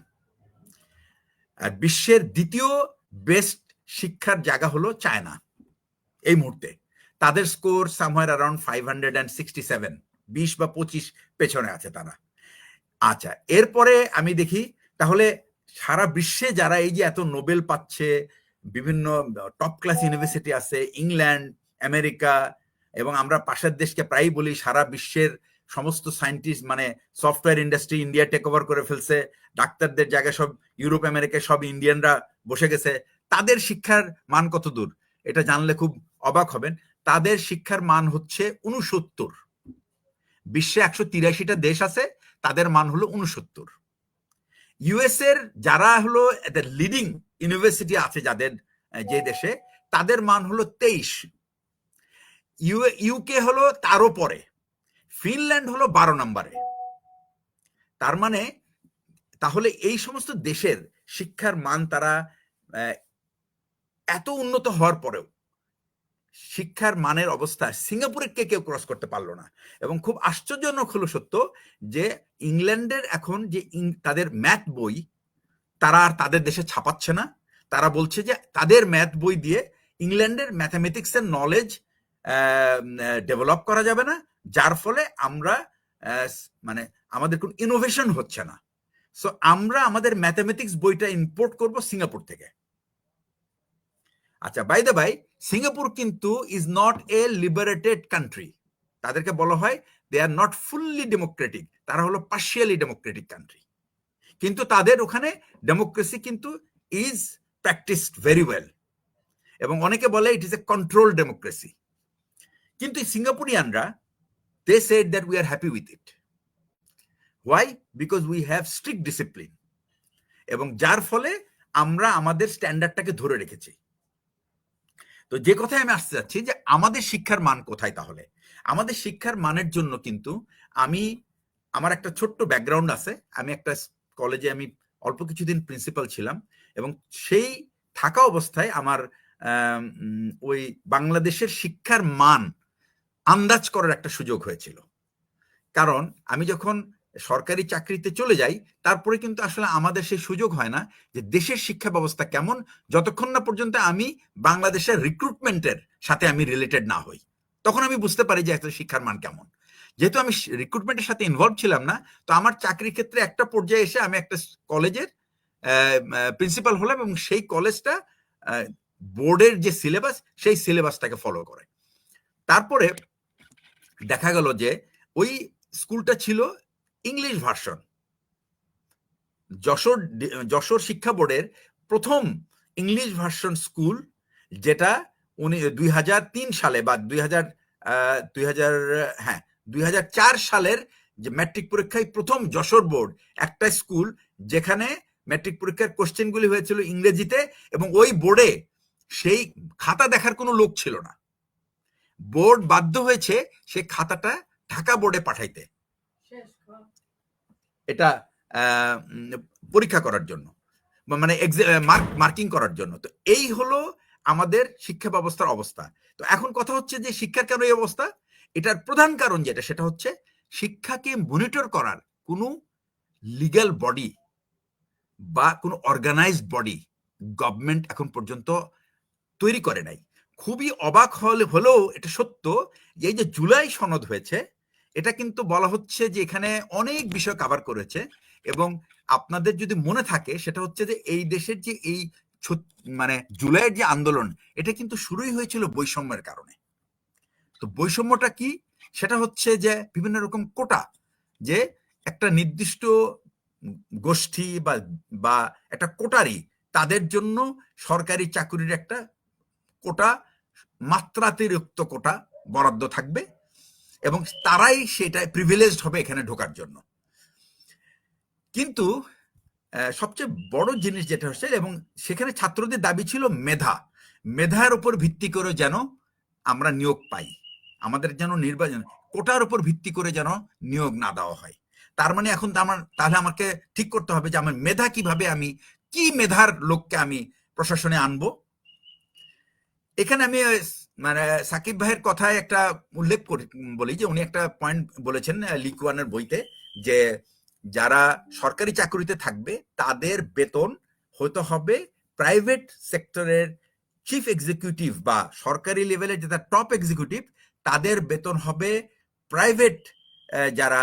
Speaker 2: আর বিশ্বের দ্বিতীয় বেস্ট শিক্ষার জায়গা হলো চায়না এই মুহূর্তে। তাদের স্কোর সামহার অ্যারাউন্ড 567, 20 বা 25 পেছনে আছে তারা। আচ্ছা, এরপরে আমি দেখি তাহলে সারা বিশ্বে যারা এই যে এত নোবেল পাচ্ছে, বিভিন্ন টপ ক্লাস ইউনিভার্সিটি আছে, ইংল্যান্ড, আমেরিকা, এবং আমরা পাশের দেশকে প্রায়ই বলি সারা বিশ্বের সমস্ত সায়েন্টিস্ট, মানে software industry India take over করে ফেলছে, ডাক্তারদের জায়গায় সব ইউরোপ আমেরিকায় সব ইন্ডিয়ানরা বসে গেছে। তাদের শিক্ষার মান কত দূর এটা জানলে খুব অবাক হবেন। তাদের শিক্ষার মান হচ্ছে 69। বিশ্বে 183টা দেশ আছে, তাদের মান হলো 69। ইউএস এর যারা হলো লিডিং ইউনিভার্সিটি আছে যাদের যে দেশে, তাদের মান হলো 23। ইউকে হলো তারও পরে, ফিনল্যান্ড হলো 12 নম্বরে। তার মানে তাহলে এই সমস্ত দেশের শিক্ষার মান তারা এত উন্নত হওয়ার পরেও শিক্ষার মানের অবস্থা সিঙ্গাপুরের কেউ ক্রস করতে পারলো না। এবং খুব আশ্চর্যজনক হলো সত্য যে ইংল্যান্ডের এখন যে তাদের ম্যাথ বই তারা আর তাদের দেশে ছাপাচ্ছে না। তারা বলছে যে তাদের ম্যাথ বই দিয়ে ইংল্যান্ডের ম্যাথামেটিক্সের নলেজ ডেভেলপ করা যাবে না, যার ফলে আমরা মানে আমাদের কোনো ইনোভেশন হচ্ছে না। সো আমরা আমাদের ম্যাথামেটিক্স বইটা ইম্পোর্ট করব সিঙ্গাপুর থেকে। আচ্ছা, বাই দ্য বাই, সিঙ্গাপুর কিন্তু is not a liberated country. তাদেরকে বলা হয় দে আর নট ফুললি ডেমোক্রেটিক, তারা হলো পার্শিয়ালি ডেমোক্রেটিক কান্ট্রি। কিন্তু তাদের ওখানে ডেমোক্রেসি কিন্তু ইজ প্র্যাকটিসড ভেরি ওয়েল, এবং অনেকে বলে it is a control democracy. কিন্তু সিঙ্গাপুরিয়ানরা they said that we are happy with it. Why? Because we have strict discipline, এবং যার ফলে আমরা আমাদের স্ট্যান্ডার্ডটাকে ধরে রেখেছি। তো যে কথায় আমি আসতে যাচ্ছি যে আমাদের শিক্ষার মান কোথায়, তাহলে আমাদের শিক্ষার মানের জন্য কিন্তু আমার একটা ছোট্ট ব্যাকগ্রাউন্ড আছে। আমি একটা কলেজে আমি অল্প কিছুদিন প্রিন্সিপাল ছিলাম, এবং সেই থাকা অবস্থায় আমার ওই বাংলাদেশের শিক্ষার মান আন্দাজ করার একটা সুযোগ হয়েছিল। কারণ আমি যখন সরকারি চাকরিতে চলে যাই, তারপরে কিন্তু আসলে আমাদের সেই সুযোগ হয় না যে দেশের শিক্ষা ব্যবস্থা কেমন, যতক্ষণ না পর্যন্ত আমি বাংলাদেশের রিক্রুটমেন্টের সাথে আমি রিলেটেড না হই। তখন আমি বুঝতে পারি যে একটা শিক্ষার মান কেমন। যেহেতু আমি রিক্রুটমেন্টের সাথে ইনভলভ ছিলাম না, তো আমার চাকরির ক্ষেত্রে একটা পর্যায়ে এসে আমি একটা কলেজের প্রিন্সিপাল হলাম, এবং সেই কলেজটা বোর্ডের যে সিলেবাস, সেই সিলেবাসটাকে ফলো করে। তারপরে দেখা গেল যে ওই স্কুলটা ছিল ইংলিশ ভার্সন। যশোর শিক্ষা বোর্ডের প্রথম ইংলিশ ভার্সন স্কুল, যেটা 2003 সালে বা 2004 সালের যে ম্যাট্রিক পরীক্ষায় প্রথম যশোর বোর্ড একটা স্কুল, যেখানে ম্যাট্রিক পরীক্ষার কোশ্চেনগুলি হয়েছিল ইংরেজিতে, এবং ওই বোর্ডে সেই খাতা দেখার কোনো লোক ছিল না। বোর্ড বাধ্য হয়েছে সেই খাতাটা ঢাকা বোর্ডে পাঠাইতে, এটা পরীক্ষা করার জন্য, মানে মার্কিং করার জন্য। তো এই হলো আমাদের শিক্ষা ব্যবস্থার অবস্থা। তো এখন কথা হচ্ছে যে শিক্ষার কেন এই অবস্থা, এটার প্রধান কারণ যেটা, সেটা হচ্ছে শিক্ষাকে মনিটর করার কোনো লিগ্যাল বডি বা কোনো অর্গানাইজড বডি গভর্নমেন্ট এখন পর্যন্ত তৈরি করে নাই। খুবই অবাক হলেও এটা সত্য যে এই যে জুলাই সনদ হয়েছে, এটা কিন্তু বলা হচ্ছে যে এখানে অনেক বিষয় কভার করেছে। এবং আপনাদের যদি মনে থাকে, সেটা হচ্ছে যে এই দেশের যে এই মানে জুলাইয়ের যে আন্দোলন, এটা কিন্তু শুরুই হয়েছিল বৈষম্যের কারণে। তো বৈষম্যটা কি? সেটা হচ্ছে যে বিভিন্ন রকম কোটা, যে একটা নির্দিষ্ট গোষ্ঠী বা একটা কোটারি, তাদের জন্য সরকারি চাকরির একটা কোটা, মাত্রাতিরিক্ত কোটা বরাদ্দ থাকবে, এবং তারাই সেটাই প্রিভিলেজড হবে এখানে ঢোকার জন্য। কিন্তু সবচেয়ে বড় জিনিস যেটা হচ্ছে, এবং সেখানে ছাত্রদের দাবি ছিল মেধার উপর ভিত্তি করে যেন আমরা নিয়োগ পাই, আমাদের যেন নির্বাচন কোটার উপর ভিত্তি করে যেন নিয়োগ না দেওয়া হয়। তার মানে এখন তাহলে আমাকে ঠিক করতে হবে যে আমার মেধা কিভাবে, আমি কি মেধার লোককে আমি প্রশাসনে আনবো। এখানে আমি মানে সাকিব ভাইয়ের কথায় একটা উল্লেখ বলি যে উনি একটা পয়েন্ট বলেছেন লিকুয়ানের বইতে, যে যারা সরকারি চাকরিতে থাকবে তাদের বেতন হতে হবে প্রাইভেট সেক্টরের চিফ এক্সিকিউটিভ বা সরকারি লেভেলের যেটা টপ এক্সিকিউটিভ তাদের বেতন হবে প্রাইভেট যারা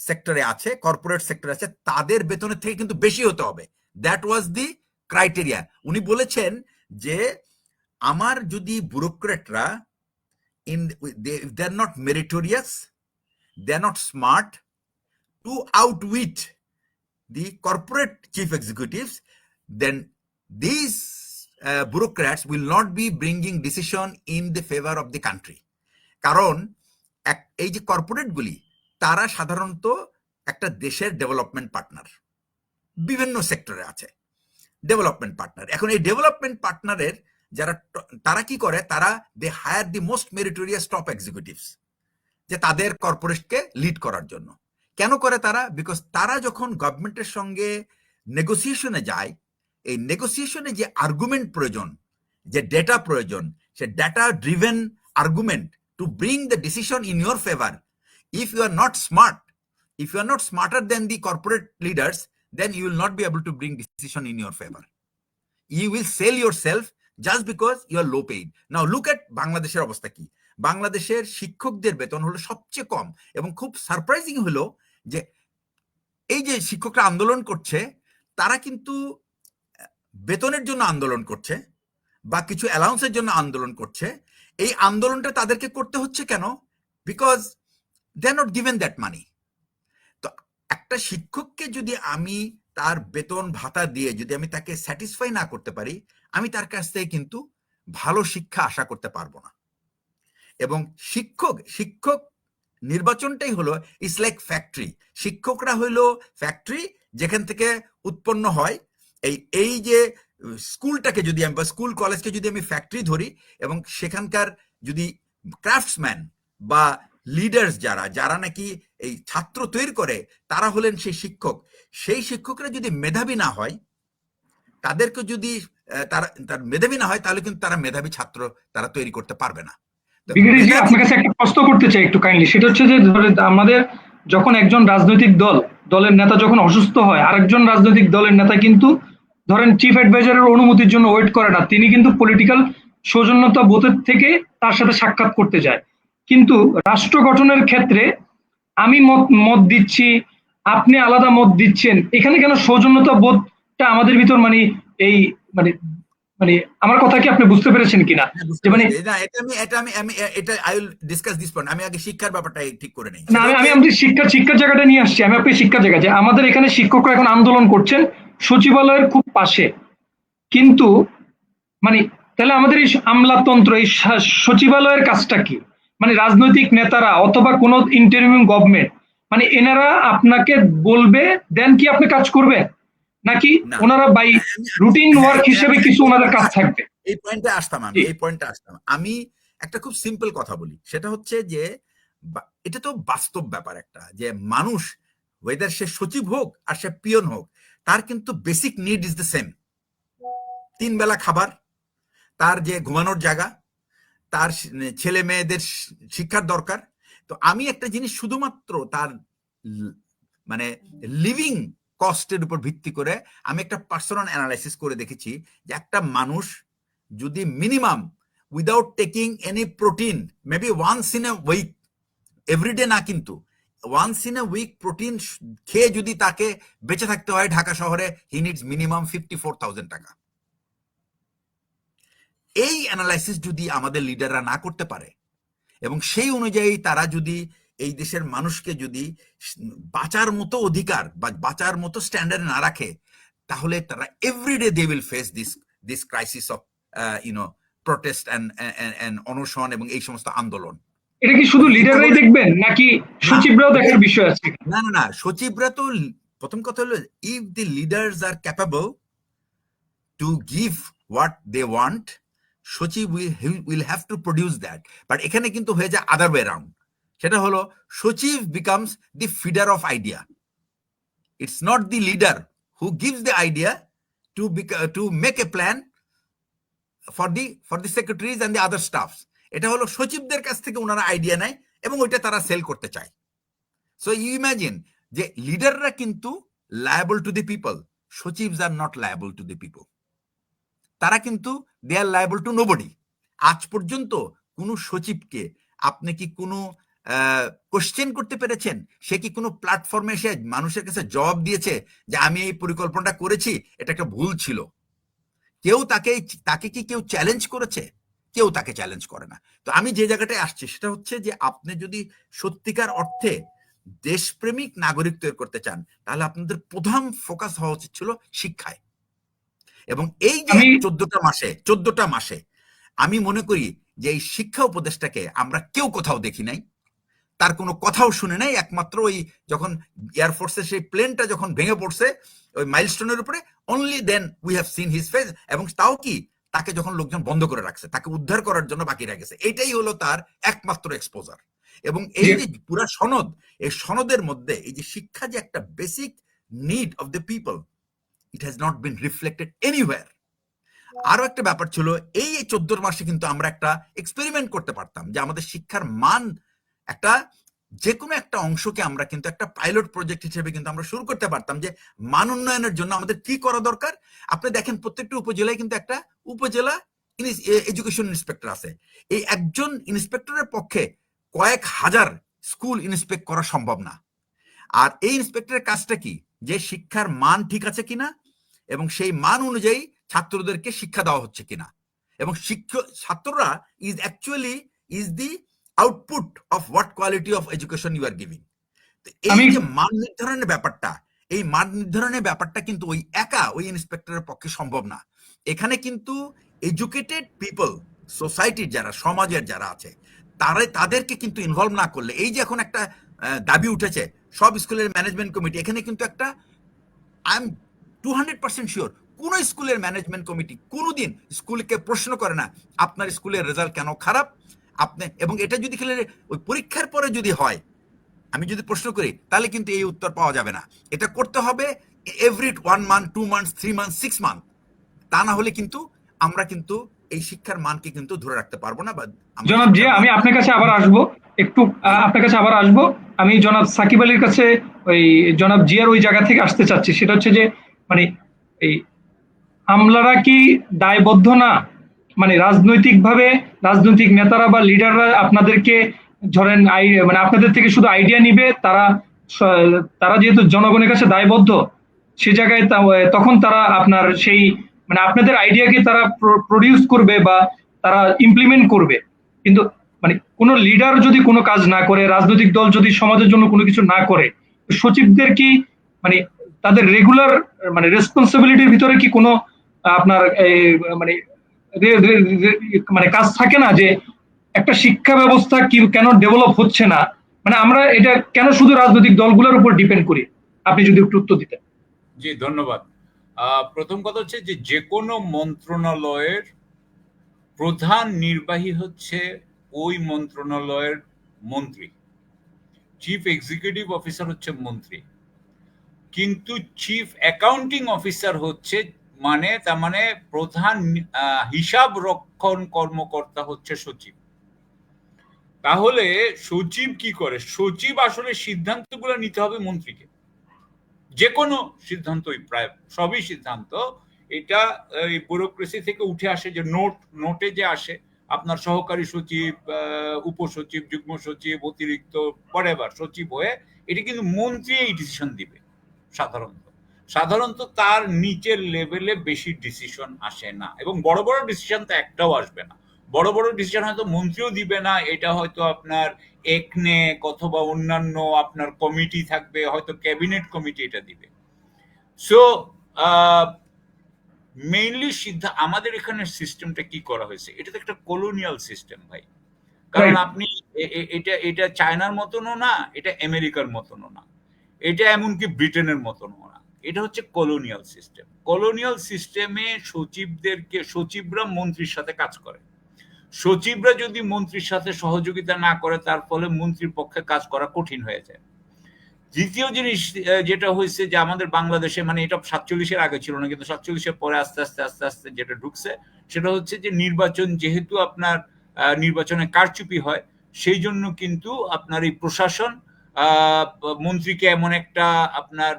Speaker 2: সেক্টরে আছে, কর্পোরেট সেক্টরে আছে, তাদের বেতনের থেকে কিন্তু বেশি হতে হবে। That was the criteria. উনি বলেছেন যে আমার যদি ব্যুরোক্রেটরা they are not meritorious, they are not smart to outwit the corporate chief executives, then these bureaucrats will not be bringing decision in the favor of the country. কারণ এই যে কর্পোরেটগুলি তারা সাধারণত একটা দেশের ডেভেলপমেন্ট পার্টনার, বিভিন্ন সেক্টরে আছে ডেভেলপমেন্ট পার্টনার। এখন এই ডেভেলপমেন্ট পার্টনারের যারা তারা কি করে, তারা they hire the most meritorious top executives যে তাদের কর্পোরেটকে লিড করার জন্য। কেন করে তারা? বিকজ তারা যখন গভর্নমেন্টের সঙ্গে নেগোসিয়েশনে যায়, এই নেগোসিয়েশনে যে আর্গুমেন্ট প্রয়োজন, যে ডেটা প্রয়োজন, সে data driven argument to bring the decision in your favour, if you are not smart, if you are not smarter than the corporate leaders, then you will not be able to bring decision in your favor. You will sell yourself just because you are low paid. Now look at বাংলাদেশের অবস্থা কি। বাংলাদেশের শিক্ষকদের বেতন হলো সবচেয়ে কম, এবং খুব সারপ্রাইজিং হলো যে এই যে শিক্ষকরা আন্দোলন করছে, তারা কিন্তু বেতনের জন্য আন্দোলন করছে বা কিছু অ্যালাউন্সের জন্য আন্দোলন করছে। এই আন্দোলনটা তাদেরকে করতে হচ্ছে কেন? Because they are not given that money. তো একটা শিক্ষককে যদি আমি তার বেতন ভাতা দিয়ে যদি আমি তাকে স্যাটিসফাই না করতে পারি, আমি তার কাছ থেকে কিন্তু ভালো শিক্ষা আশা করতে পারবো না। এবং শিক্ষক নির্বাচনটাই হলো ইটস লাইক ফ্যাক্টরি। শিক্ষকরা হইলো ফ্যাক্টরি যেখান থেকে উৎপন্ন হয় এই যে স্কুলটাকে যদি আমি বা স্কুল কলেজকে যদি আমি ফ্যাক্টরি ধরি, এবং সেখানকার যদি ক্রাফটসম্যান বা লিডার্স যারা নাকি এই ছাত্র তৈরি করে, তারা হলেন সেই শিক্ষক। সেই শিক্ষকরা যদি মেধাবী না হয়, তাদেরকে যদি তার মেধাবী না হয়, তাহলে কিন্তু তারা মেধাবী ছাত্র তারা তৈরি করতে পারবে না।
Speaker 1: ব্রিগেডিয়ার জি, আপনার কাছে একটা প্রশ্ন করতে চাই একটু কাইন্ডলি। সেটা হচ্ছে যে আমাদের যখন একজন রাজনৈতিক দলের নেতা যখন অসুস্থ হয়, আরেকজন রাজনৈতিক দলের নেতা কিন্তু ধরেন চিফ অ্যাডভাইজারের অনুমতির জন্য ওয়েট করে না, তিনি কিন্তু পলিটিক্যাল সৌজন্যতা বোধের থেকে তার সাথে সাক্ষাৎ করতে যায়। কিন্তু রাষ্ট্র গঠনের ক্ষেত্রে আমি মত দিচ্ছি, আপনি আলাদা মত দিচ্ছেন, এখানে কেন সৌজন্যতা বোধটা আমাদের ভিতর মানে এই মানে মানে আমার কথা কি আপনি বুঝতে পেরেছেন কিনা? যে মানে
Speaker 2: আমি আগে শিক্ষার ব্যাপারটা ঠিক করে নেই।
Speaker 1: না, আমি শিক্ষার জায়গাটা নিয়ে আসছি। আমি আপনি শিক্ষার জায়গা, যে আমাদের এখানে শিক্ষকরা এখন আন্দোলন করছেন সচিবালয়ের খুব পাশে, কিন্তু মানে তাহলে আমাদের এই আমলাতন্ত্র, এই সচিবালয়ের কাজটা কি? মানে রাজনৈতিক নেতারা অথবা কোনো ইন্টারিম গভর্নমেন্ট, মানে এনারা আপনাকে বলবে দেন কি আপনি কাজ করবেন, নাকি ওনারা বাই রুটিন ওয়ার্ক হিসেবে কিছু ওনাদের কাজ থাকবে?
Speaker 2: এই পয়েন্টে আসতাম আমি একটা খুব সিম্পল কথা বলি। সেটা হচ্ছে যে এটা তো বাস্তব ব্যাপার একটা, যে মানুষ ওয়েদার সে সচিব হোক আর সে পিয়ন হোক, তার কিন্তু basic need is the same. 3 বেলা খাবার, তার যে ঘুমানোর জায়গা, তার ছেলে মেয়েদের শিক্ষার দরকার। তো আমি একটা জিনিস শুধুমাত্র তার মানে লিভিং কস্টের উপর ভিত্তি করে আমি একটা পার্সোনাল অ্যানালাইসিস করে দেখেছি যে একটা মানুষ যদি minimum without taking any protein, maybe once in a week, everyday না, কিন্তু once in a week protein খেয়ে যদি তাকে বেঁচে থাকতে হয় ঢাকা শহরে, হি নিডস মিনিমাম 54,000 টাকা। এই অ্যানালাইসিস যদি আমাদের লিডাররা না করতে পারে, এবং সেই অনুযায়ী তারা যদি এই দেশের মানুষকে যদি বাঁচার মতো অধিকার বা বাঁচার মতো স্ট্যান্ডার্ড না রাখে, তাহলে তারা everyday they will face this crisis of protest and অনশন এবং এই সমস্ত আন্দোলন।
Speaker 1: এটা কি শুধু লিডাররাই দেখবেন নাকি সচিবরাও দেখার বিষয় আছে?
Speaker 2: না, সচিবরা তো প্রথম কথা হলো, if the leaders are capable to give what they want, সচিব will have to produce that. But এখানে কিন্তু হয়ে যায় আদার ওয়ে রাউন্ড। সেটা হলো সচিব becomes the feeder of idea. It's not the leader who gives the idea to make a plan for the secretaries and the other staffs. এটা হলো সচিবদের কাছ থেকে ওনারা আইডিয়া নেয় এবং ওইটা তারা সেল করতে চায়। সো ইউ ইমাজিন যে লিডাররা কিন্তু লায়াবল টু দি পিপল, সচিবস are not liable to the people. তারা কিন্তু they are liable to nobody. আজ পর্যন্ত কোনো সচিবকে আপনি কি কোনো কোশ্চেন করতে পেরেছেন? সে কি কোনো প্ল্যাটফর্মে এসে মানুষের কাছে জবাব দিয়েছে যে আমি এই পরিকল্পনাটা করেছি, এটা একটা ভুল ছিল? কেউ তাকে কি কেউ চ্যালেঞ্জ করেছে? কেউ তাকে চ্যালেঞ্জ করে না। তো আমি যে জায়গাটায় আসছি সেটা হচ্ছে যে আপনি যদি সত্যিকার অর্থে দেশপ্রেমিক নাগরিক তৈরি করতে চান, তাহলে আপনাদের প্রধান ফোকাস হওয়া উচিত ছিল শিক্ষায়। এবং এই যে
Speaker 1: আমি
Speaker 2: 14টা মাসে আমি মনে করি যে এই শিক্ষা উপদেশটাকে আমরা কেউ কোথাও দেখি নাই, তার কোনো কথাও শুনে নাই। একমাত্র ওই যখন এয়ারফোর্সের সেই প্লেনটা যখন ভেঙে পড়ছে ওই মাইলস্টোনের উপরে, only then we have seen his face. এবং তাও কি তাকে যখন লোকজন বন্ধ করে রাখছে, তাকে উদ্ধার করার জন্য বাকি রেখেছে, এটাই হলো তার একমাত্র এক্সপোজার। এবং এই যে পুরা সনদ, এই সনদের মধ্যে এই যে শিক্ষা যে একটা basic need of the people, it has not been reflected anywhere. আরো একটা ব্যাপার ছিল, এই 14 মাসে কিন্তু আমরা একটা এক্সপেরিমেন্ট করতে পারতাম যে আমাদের শিক্ষার মান একটা যে কোনো একটা অংশকে আমরা কিন্তু একটা পাইলট প্রজেক্ট হিসেবে কিন্তু আমরা শুরু করতে পারতাম যে মান উন্নয়নের জন্য আমাদের কি করা দরকার। আপনি দেখেন প্রত্যেকটা উপজেলায় কিন্তু একটা উপজেলা এডুকেশন ইন্সপেক্টর আছে। এই একজন ইন্সপেক্টরের পক্ষে কয়েক হাজার স্কুল ইন্সপেক্ট করা সম্ভব না। আর এই ইন্সপেক্টরের কাজটা কি, যে শিক্ষার মান ঠিক আছে কিনা এবং সেই মান অনুযায়ী ছাত্রদেরকে শিক্ষা দেওয়া হচ্ছে কিনা, এবং ছাত্ররা is the output of what quality of education you are giving. এই যে মান নির্ধারণের ব্যাপারটা, এই মান নির্ধারণের ব্যাপারটা কিন্তু ওই ইন্সপেক্টরের পক্ষে সম্ভব না। এখানে কিন্তু এডুকেটেড পিপল, সোসাইটির যারা, সমাজের যারা আছে, তাদেরকে কিন্তু ইনভলভ না করলে, এই যে এখন একটা দাবি উঠেছে সব স্কুলের ম্যানেজমেন্ট কমিটি, এখানে কিন্তু একটা আই এম 200% শিওর কোন স্কুলের ম্যানেজমেন্ট কমিটি কোনোদিন স্কুলকে প্রশ্ন করে না আপনার স্কুলের রেজাল্ট কেন খারাপ। আপনি, এবং এটা যদি খেলে ওই পরীক্ষার পরে যদি হয়, আমি যদি প্রশ্ন করি, তাহলে কিন্তু এই উত্তর পাওয়া যাবে না। এটা করতে হবে every 1 month, 2 month, 3 month, 6 month. তা না হলে কিন্তু আমরা কিন্তু এই শিক্ষার মানকে কিন্তু ধরে রাখতে পারবো না।
Speaker 1: জনাব জি, আমি আপনার কাছে আবার আসবো একটু, আপনার কাছে আবার আসবো। আমি জনাব সাকিব আলীর কাছে ওই জনাব জিয়ার ওই জায়গা থেকে আসতে চাচ্ছি, সেটা হচ্ছে যে মানে এই আমলারা কি দায়বদ্ধ না? মানে রাজনৈতিকভাবে রাজনৈতিক নেতারা বা লিডাররা আপনাদেরকে ধরেন মানে আপনাদের থেকে শুধু আইডিয়া নিবে, তারা যেহেতু জনগণের কাছে দায়বদ্ধ, সে জায়গায় তখন তারা আপনার সেই মানে আপনাদের আইডিয়াকে তারা প্রডিউস করবে বা তারা ইমপ্লিমেন্ট করবে। কিন্তু মানে কোনো লিডার যদি কোনো কাজ না করে, রাজনৈতিক দল যদি সমাজের জন্য কোনো কিছু না করে, সচিবদের কি মানে তাদের রেগুলার মানে রেসপন্সিবিলিটির ভিতরে কি কোনো আপনার মানে মানে কাজ থাকে না যে একটা শিক্ষা ব্যবস্থা কি কেন ডেভেলপ হচ্ছে না, মানে আমরা এটা কেন শুধু রাজনৈতিক দলগুলোর উপর ডিপেন্ড করি? আপনি যদি একটু উত্তর দিতেন।
Speaker 3: জি, ধন্যবাদ। প্রথম কথা হচ্ছে যে কোনো মন্ত্রণালয়ের প্রধান নির্বাহী হচ্ছে ওই মন্ত্রণালয়ের মন্ত্রী, চিফ এক্সিকিউটিভ অফিসার হচ্ছে মন্ত্রী, কিন্তু চিফ অ্যাকাউন্টিং অফিসার হচ্ছে তার মানে প্রধান হিসাব রক্ষণ কর্মকর্তা হচ্ছে সচিব। তাহলে সচিব কি করে? সচিব আসলে সিদ্ধান্তগুলো নিতে হবে মন্ত্রীকে, যে কোনো সিদ্ধান্তই, প্রায় সবই সিদ্ধান্ত এটা এই ব্যুরোক্রেসি থেকে উঠে আসে, যে নোটে যে আসে আপনার সহকারী সচিব, উপসচিব, যুগ্ম সচিব, অতিরিক্ত হোয়াটএভার সচিব হয়ে, এটা কিন্তু মন্ত্রী এই ডিসিশন দিবে সাধারণত তার নিচের লেভেলে বেশি ডিসিশন আসে না, এবং বড় বড় ডিসিশন তো একটাও আসবে না। বড় বড় ডিসিশন হয়তো মন্ত্রীও দিবে না, এটা হয়তো আপনার একনেক অথবা অন্যান্য আপনার কমিটি থাকবে, হয়তো ক্যাবিনেট কমিটি এটা দিবে। সো মেইনলি আমাদের এখানে সিস্টেমটা কি করা হয়েছে, এটা তো একটা কলোনিয়াল সিস্টেম ভাই। কারণ আপনি এটা চায়নার মতনও না, এটা আমেরিকার মতনও না, এটা এমনকি ব্রিটেনের মতনও না, এটা হচ্ছে কলোনিয়াল সিস্টেম। কলোনিয়াল সিস্টেমে সচিবরা মন্ত্রীর সাথে কাজ করে। সচিবরা যদি মন্ত্রীর সাথে সহযোগিতা না করে, তার ফলে মন্ত্রীর পক্ষে কাজ করা কঠিন হয়ে যায়। দ্বিতীয় জিনিস যেটা হয়েছে যে আমাদের বাংলাদেশে, মানে এটা 47-এর আগে ছিল না, কিন্তু 47-এর পরে আস্তে আস্তে যেটা ঢুকছে, সেটা হচ্ছে যে নির্বাচন, যেহেতু আপনার নির্বাচনে কারচুপি হয়, সেই জন্য কিন্তু আপনার এই প্রশাসন মন্ত্রীকে এমন একটা আপনার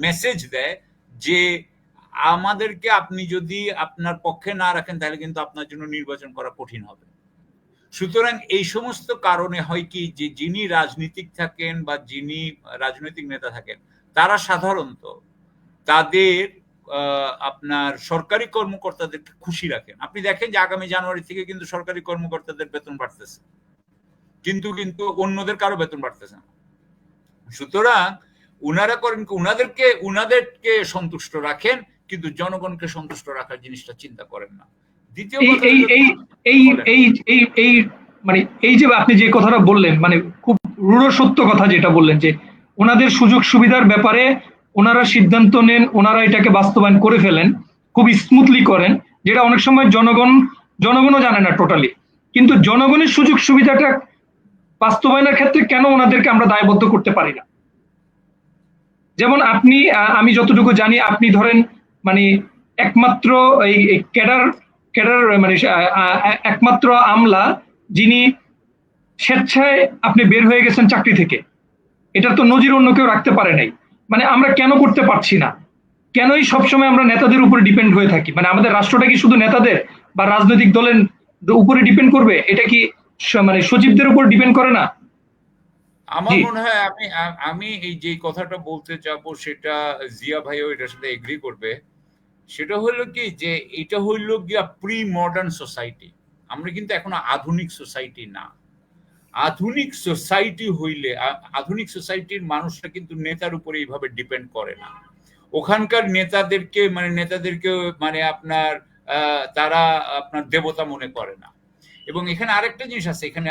Speaker 3: মেসেজ দেয় যে আমাদেরকে আপনি যদি আপনার পক্ষে না রাখেন তাহলে কিন্তু আপনার জন্য নির্বাচন করা কঠিন হবে। সুতরাং এই সমস্ত কারণে হয় কি যে যিনি রাজনীতিক থাকেন বা যিনি রাজনৈতিক নেতা থাকেন তারা সাধারণত তাদের আপনার সরকারি কর্মকর্তাদেরকে খুশি রাখেন। আপনি দেখেন যে আগামী জানুয়ারি থেকে কিন্তু সরকারি কর্মকর্তাদের বেতন বাড়তেছে, কিন্তু অন্যদের কারো বেতন বাড়তেছে না। সুতরাং উনারা করেন উনাদেরকে সন্তুষ্ট রাখেন, কিন্তু জনগণকে সন্তুষ্ট রাখার জিনিসটা চিন্তা করেন না। দ্বিতীয় কথা
Speaker 1: এই মানে এই যে আপনি যে কথাটা বললেন, মানে খুব রূঢ় সত্য কথা যেটা বললেন, যে ওনাদের সুযোগ সুবিধার ব্যাপারে ওনারা সিদ্ধান্ত নেন, ওনারা এটাকে বাস্তবায়ন করে ফেলেন, খুব স্মুথলি করেন, যেটা অনেক সময় জনগণও জানে না টোটালি। কিন্তু জনগণের সুযোগ সুবিধাটা বাস্তবায়নের ক্ষেত্রে কেন ওনাদেরকে আমরা দায়বদ্ধ করতে পারি না? যেমন আমি যতটুকু জানি, আপনি ধরেন মানে একমাত্র এই ক্যাডার মানে একমাত্র আমলা যিনি স্বেচ্ছায় আপনি বের হয়ে গেছেন চাকরি থেকে, এটা তো নজির অন্য কেউ রাখতে পারে নাই। মানে আমরা কেন করতে পারছি না? কেনই সবসময় আমরা নেতাদের উপরে ডিপেন্ড হয়ে থাকি? মানে আমাদের রাষ্ট্রটা কি শুধু নেতাদের বা রাজনৈতিক দলের উপরে ডিপেন্ড করবে? এটা কি মানে সচিবদের উপর ডিপেন্ড করে না?
Speaker 3: আমার মনে হয় আমি এই যে কথাটা বলতে যাব সেটা জিয়া ভাইও এটার সাথে এগ্রি করবে। সেটা হলো কি যে এটা হইল গিয়া প্রি মডার্ন সোসাইটি। আমরা কিন্তু এখনো আধুনিক সোসাইটি না। আধুনিক সোসাইটি হইলে আধুনিক সোসাইটির মানুষরা কিন্তু নেতার উপরে এইভাবে ডিপেন্ড করে না। ওখানকার নেতাদেরকে মানে আপনার তারা আপনার দেবতা মনে করে না। এবং এখানে আরেকটা জিনিস আছে, এখানে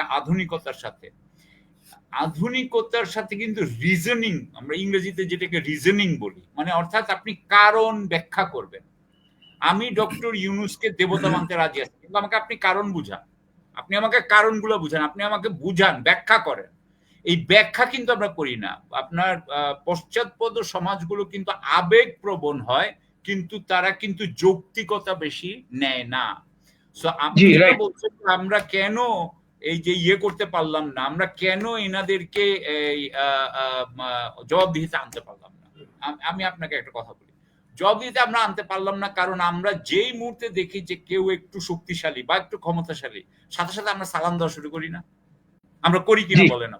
Speaker 3: আধুনিকতার সাথে কিন্তু রিজনিং, আমরা ইংরেজিতে যেটাকে রিজনিং বলি, মানে অর্থাৎ আপনি কারণ ব্যাখ্যা করবেন। আমি ডক্টর ইউনূসকে দেবতা মানতে রাজি আছি, কিন্তু আমাকে আপনি কারণ বুঝান, আপনি আমাকে কারণগুলো বুঝান, আপনি আমাকে বুঝান, ব্যাখ্যা করেন। এই ব্যাখ্যা কিন্তু আমরা করি না। আপনার পশ্চাৎপদ সমাজগুলো কিন্তু আবেগপ্রবণ হয়, কিন্তু তারা কিন্তু যৌক্তিকতা বেশি নেয় না। সো আপনি যেটা বলছেন আমরা কেন এই যে করতে পারলাম না, আমরা কেন এনাদেরকে জবাবদিহিতে আনতে পারলাম না, আমি আপনাকে একটা কথা বলি, জবাবদিহিতে আমরা আনতে পারলাম না কারণ আমরা যেই মুহূর্তে দেখি যে কেউ একটু শক্তিশালী বা একটু ক্ষমতাশালী, সাথে সাথে আমরা সালাম দেওয়া শুরু করি না? আমরা করি কিনা বলেন?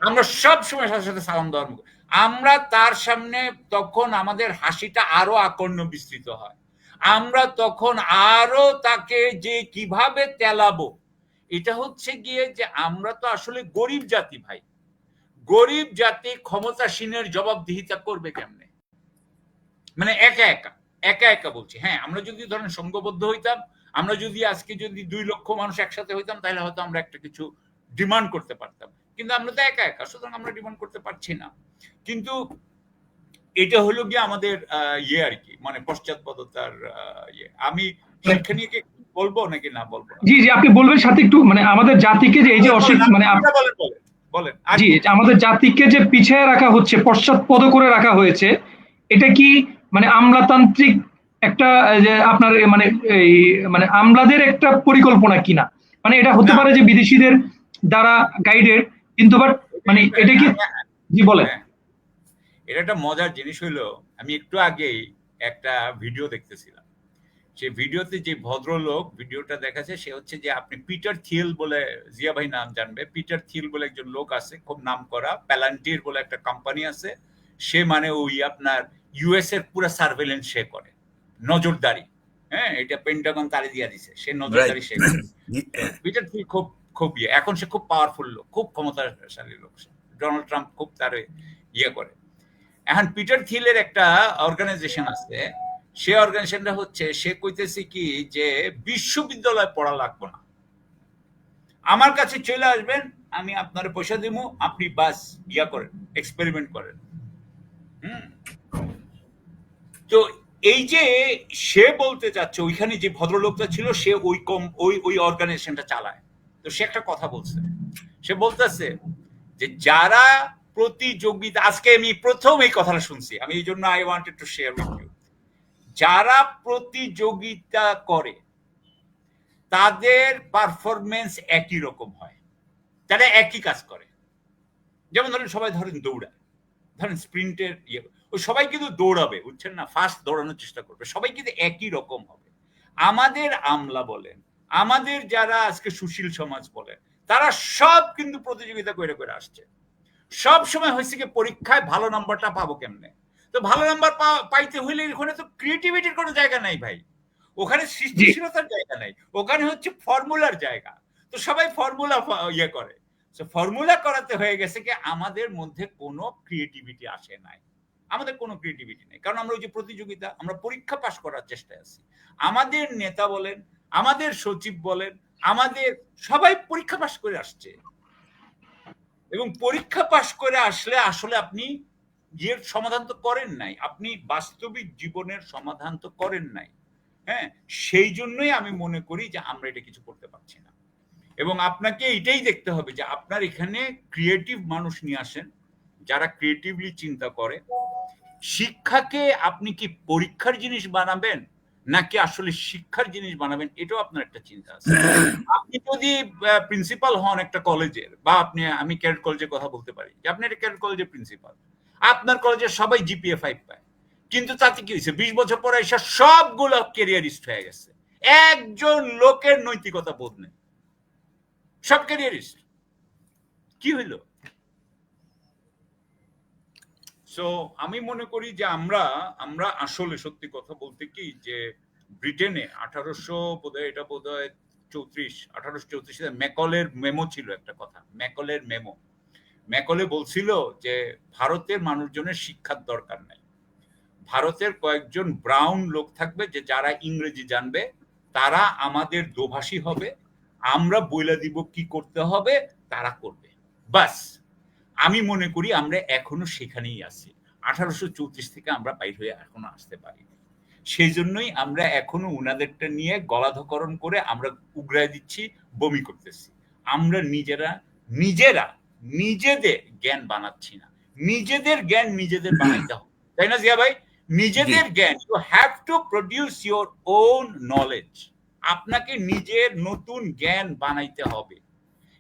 Speaker 3: আমরা সব সময় সাথে সাথে সালাম দেওয়ার মুখ, আমরা তার সামনে তখন আমাদের হাসিটা আরো আকর্ণ বিস্তৃত হয়, আমরা তখন আরো তাকে যে কিভাবে তেলাবো। এটা হচ্ছে গিয়ে যে আমরা তো আসলে গরিব জাতি ভাই, গরিব জাতি ক্ষমতাসীনের জবাবদিহিতা করবে কেমনে? মানে একা একা বলছি। হ্যাঁ, আমরা যদি ধরেন সংঘবদ্ধ হইতাম, আমরা যদি আজকে যদি 2 লক্ষ মানুষ একসাথে হইতাম, তাহলে হয়তো আমরা একটা কিছু ডিমান্ড করতে পারতাম, কিন্তু আমরা তো একা, সুতরাং আমরা ডিমান্ড করতে পারছি না। কিন্তু এটা হলো গিয়ে আমাদের আর কি, মানে পশ্চাৎপদতার আমি শিক্ষা নিয়ে বলবো নাকি না বলবো?
Speaker 1: জি, আপনি বলবেন। সাথে একটু মানে আমাদের জাতিকে যে এই যে মানে
Speaker 3: বলেন
Speaker 1: জি, আমাদের জাতিকে যে পিছিয়ে রাখা হচ্ছে, পশ্চাৎপদ করে রাখা হয়েছে, এটা কি মানে আমলাতান্ত্রিক একটা যে আপনার মানে আমলাদের একটা পরিকল্পনা কিনা? মানে এটা হতে পারে যে বিদেশিদের দ্বারা গাইডেড, কিন্তু বাট মানে এটা কি? জি বলেন।
Speaker 3: এটা একটা মজার জিনিস হইলো, আমি একটু আগেই একটা ভিডিও দেখতেছিলাম। সেই ভিডিওতে যে ভদ্রলোক ভিডিওটা দেখাচ্ছে, সে হচ্ছে যে আপনি পিটার থিয়েল বলে, জিয়া ভাই নাম জানবে, পিটার থিয়েল বলে একজন লোক আছে, খুব নাম করা, প্যালান্টির বলে একটা কোম্পানি আছে। সে মানে ওই আপনার ইউএস এর পুরো সার্ভেলেন্স সে করে, নজরদারি। হ্যাঁ, এটা পেন্টাগন তারে দিয়া দিছে, সে নজরদারি সে করে। পিটার থিয়েল খুব এখন সে খুব পাওয়ারফুল লোক, খুব ক্ষমতাশালী লোক। ডোনাল্ড ট্রাম্প খুব তার করে। এখন পিটার থিলের একটা অর্গানাইজেশন আছে, সে অর্গানাইজেশনটা হচ্ছে, সে কইতেছে কি যে বিশ্ববিদ্যালয় পড়া লাগবে না, আমার কাছে চলে আসবেন, আমি আপনার পয়সা দিব, আপনি বাস করেন, এক্সপেরিমেন্ট করেন। তো এই যে সে বলতে চাচ্ছে, ওইখানে যে ভদ্রলোকটা ছিল, সে ওই অর্গানাইজেশনটা চালায়। তো সে একটা কথা বলছে, সে বলতেছে যে যারা প্রতিযোগিতা, আজকে আমি প্রথম এই কথাটা শুনছি, আমি এই জন্য I wanted to share with you, যারা প্রতিযোগিতা করে তাদের পারফরমেন্স একই রকম হয়, তারা একই কাজ করে। যেমন ধরেন সবাই ধরেন দৌড়ায়, ধরেন স্প্রিন্টের ওই সবাই কিন্তু দৌড়াবে, বুঝছেন না, ফার্স্ট দৌড়ানোর চেষ্টা করবে, সবাই কিন্তু একই রকম হবে। আমাদের আমলা বলেন, আমাদের যারা আজকে সুশীল সমাজ বলেন, তারা সব কিন্তু প্রতিযোগিতা করে করে আসছে। সব সময় হয়েছে কি পরীক্ষায় ভালো নাম্বারটা পাবো কেমনে? তো ভালো নাম্বার পাইতে হইলে ওখানে তো ক্রিয়েটিভিটির কোনো জায়গা নাই ভাই, ওখানে সৃষ্টিশীলতার জায়গা নাই, ওখানে হচ্ছে ফর্মুলার জায়গা। তো সবাই ফর্মুলা ইয়ে করে, ফর্মুলা করাতে হয়ে গেছে কি আমাদের মধ্যে কোনো ক্রিয়েটিভিটি আসে নাই, আমাদের কোনো ক্রিয়েটিভিটি নেই, কারণ আমরা ওই যে প্রতিযোগিতা, আমরা পরীক্ষা পাশ করার চেষ্টায় আছি। আমাদের নেতা বলেন, আমাদের সচিব বলেন, আমাদের সবাই পরীক্ষা পাশ করে আসছে, এবং পরীক্ষা পাশ করে আসলে আসলে আপনি ইয়ের সমাধান তো করেন নাই, আপনি বাস্তবিক জীবনের সমাধান তো করেন নাই। হ্যাঁ, সেই জন্যই আমি মনে করি যে আমরা এটা কিছু করতে পারছি না, এবং আপনাকে এটাই দেখতে হবে যে আপনার এখানে ক্রিয়েটিভ মানুষ নিয়ে আসেন, যারা ক্রিয়েটিভলি চিন্তা করে। শিক্ষাকে আপনি কি পরীক্ষার জিনিস বানাবেন নাকি আসলে শিক্ষার জিনিস বানাবেন, এটাও আপনার একটা চিন্তা আছে। আপনি যদি প্রিন্সিপাল হন একটা কলেজের, বা আমি ক্যাডেট কলেজের কথা বলতে পারি যে আপনি একটা ক্যাডেট কলেজের প্রিন্সিপাল, আপনার কলেজের সবাই জিপিএ 5 পায়, কিন্তু তাতে কি হয়েছে, 20 বছর পরে এসে সবগুলো ক্যারিয়ারিস্ট হয়ে গেছে, একজন লোকের নৈতিকতা বোধ নেই, সব ক্যারিয়ারিস্ট, কি হইল? সো আমি মনে করি যে আমরা আসলে সত্যি কথা বলতে কি যে ব্রিটেনে 1834 ম্যাকলের মেমো ছিল, একটা কথা, ম্যাকলের মেমো। ম্যাকলে বলছিল যে ভারতের মানুষজনের শিক্ষার দরকার নাই, ভারতের কয়েকজন ব্রাউন লোক থাকবে যে যারা ইংরেজি জানবে, তারা আমাদের দোভাষী হবে, আমরা বইলা দিব কি করতে হবে, তারা করবে, বাস। আমি মনে করি আমরা এখনো সেখানেই আছি, 1834 থেকে আমরা বাইর হয়ে এখনো আসতে পারি। সেই জন্যই আমরা এখনো উনাদেরটা নিয়ে গলাধকরণ করে আমরা উগরায় দিচ্ছি, বমি করতেছি। আমরা নিজেদের জ্ঞান বানাচ্ছি না, নিজেদের জ্ঞান নিজেদের বানাইতে হবে, তাই না জিয়া ভাই? নিজেদের জ্ঞান, you have to produce your own knowledge, আপনাকে নিজের নতুন জ্ঞান বানাইতে হবে,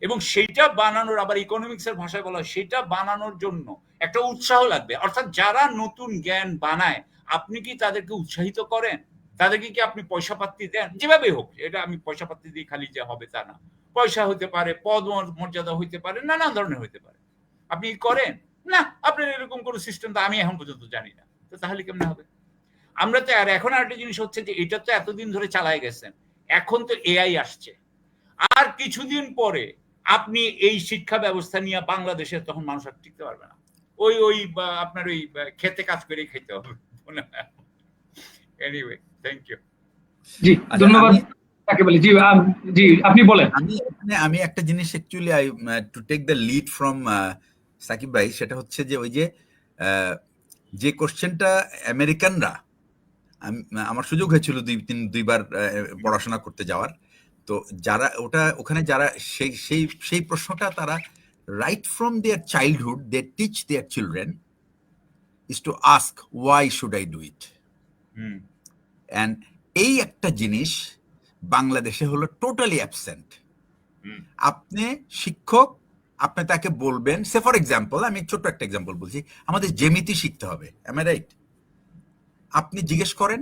Speaker 3: এবং সেটা বানানোর, আবার ইকোনমিক্স এর ভাষায় বলা হয়, সেটা বানানোর জন্য একটা উৎসাহ লাগবে। অর্থাৎ যারা নতুন জ্ঞান বানায়, আপনি কি তাদেরকে উৎসাহিত করেন? তাদেরকে কি আপনি পয়সা পাতি দেন? যেভাবে হোক, এটা আমি পয়সা পাতি দিয়ে খালি যে হবে তা না, পয়সা হতে পারে, পদ মর্যাদা হইতে পারে, নানান ধরনের হইতে পারে, আপনি করেন না? আপনার এরকম কোনো সিস্টেম তো আমি এখন পর্যন্ত জানি না, তো তাহলে কেমনে হবে? আমরা তো, আর এখন আরেকটা জিনিস হচ্ছে যে এটা তো এতদিন ধরে চালায় গেছেন, এখন তো এআই আসছে, আর কিছুদিন পরে আপনি এই শিক্ষা ব্যবস্থা নিয়ে বাংলাদেশে তখন মানুষ আর টিকতে পারবে না, ওই আপনার ওই খেতে কাজ করে খেতে হবে। Anyway, thank you.
Speaker 1: জি, ধন্যবাদ তাকে বলি। জি জি, আপনি বলেন।
Speaker 2: আমি একটা জিনিস actually I to take the lead from Sakib ভাই, সেটা হচ্ছে যে ওই যে কোশ্চেনটা আমেরিকানরা, আমার সুযোগ হয়েছিল দুইবার পড়াশোনা করতে যাওয়ার, তো যারা ওখানে যারা সেই প্রশ্নটা তারা right from their childhood they teach their children is to ask why should I do it, and এই একটা জিনিস বাংলাদেশে হলো টোটালি অ্যাবসেন্ট। আপনি শিক্ষক, আপনি তাকে বলবেন, সে ফর এক্সাম্পল, আমি ছোট্ট একটা এক্সাম্পল বলছি, আমাদের জ্যামিতি শিখতে হবে, am I right? আপনি জিজ্ঞেস করেন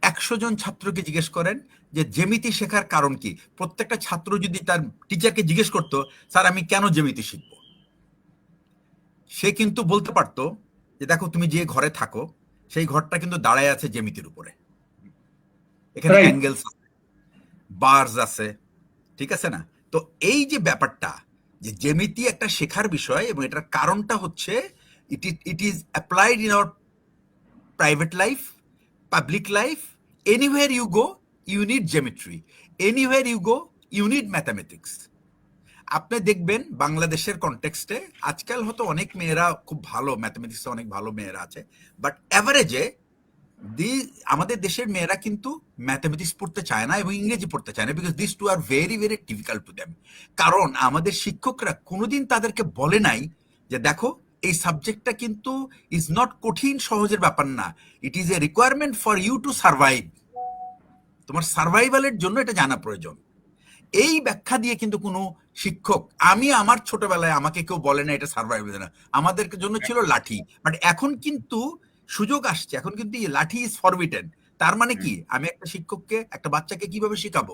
Speaker 2: 100 জন ছাত্রকে, জিজ্ঞেস করেন যে জ্যামিতি শেখার কারণ কি, প্রত্যেকটা ছাত্র যদি তার টিচারকে জিজ্ঞেস করতো, স্যার আমি কেন জ্যামিতি শিখবো, সে কিন্তু বলতে পারতো যে দেখো তুমি যে ঘরে থাকো সেই ঘরটা কিন্তু দাঁড়ায় আছে জ্যামিতির উপরে, এখানে অ্যাঙ্গেলস আছে, বার্স আছে, ঠিক আছে না? তো এই যে ব্যাপারটা, যে জ্যামিতি একটা শেখার বিষয়, এবং এটার কারণটা হচ্ছে it is applied in our private life, public life, anywhere you go you need geometry, anywhere you go you need mathematics. আপনি দেখবেন বাংলাদেশের কনটেক্সটে আজকাল হয়তো অনেক মেয়েরা খুব ভালো ম্যাথমেটিক্সে, অনেক ভালো মেয়েরা আছে, বাট অ্যাভারেজে আমাদের দেশের মেয়েরা কিন্তু ম্যাথমেটিক্স পড়তে চায় না এবং ইংরেজি পড়তে চায় না, because this two are very very difficult to them. কারণ আমাদের শিক্ষকরা কোনোদিন তাদেরকে বলে নাই যে দেখো এই সাবজেক্টটা কিন্তু ইজ নট কঠিন, সহজের ব্যাপার না, it is a requirement for you to survive, তোমার সার্ভাইভালের জন্য এটা জানা প্রয়োজন। এই ব্যাখ্যা দিয়ে কিন্তু কোনো শিক্ষক, আমি আমার ছোটবেলায় আমাকে কেউ বলে না এটা সার্ভাইভাল না, আমাদের জন্য ছিল লাঠি, বাট এখন কিন্তু সুযোগ আসছে, এখন কিন্তু লাঠি ইজ ফরবিটেন। তার মানে
Speaker 3: হুম।
Speaker 2: কি, আমি একটা শিক্ষককে, একটা বাচ্চাকে কিভাবে শেখাবো,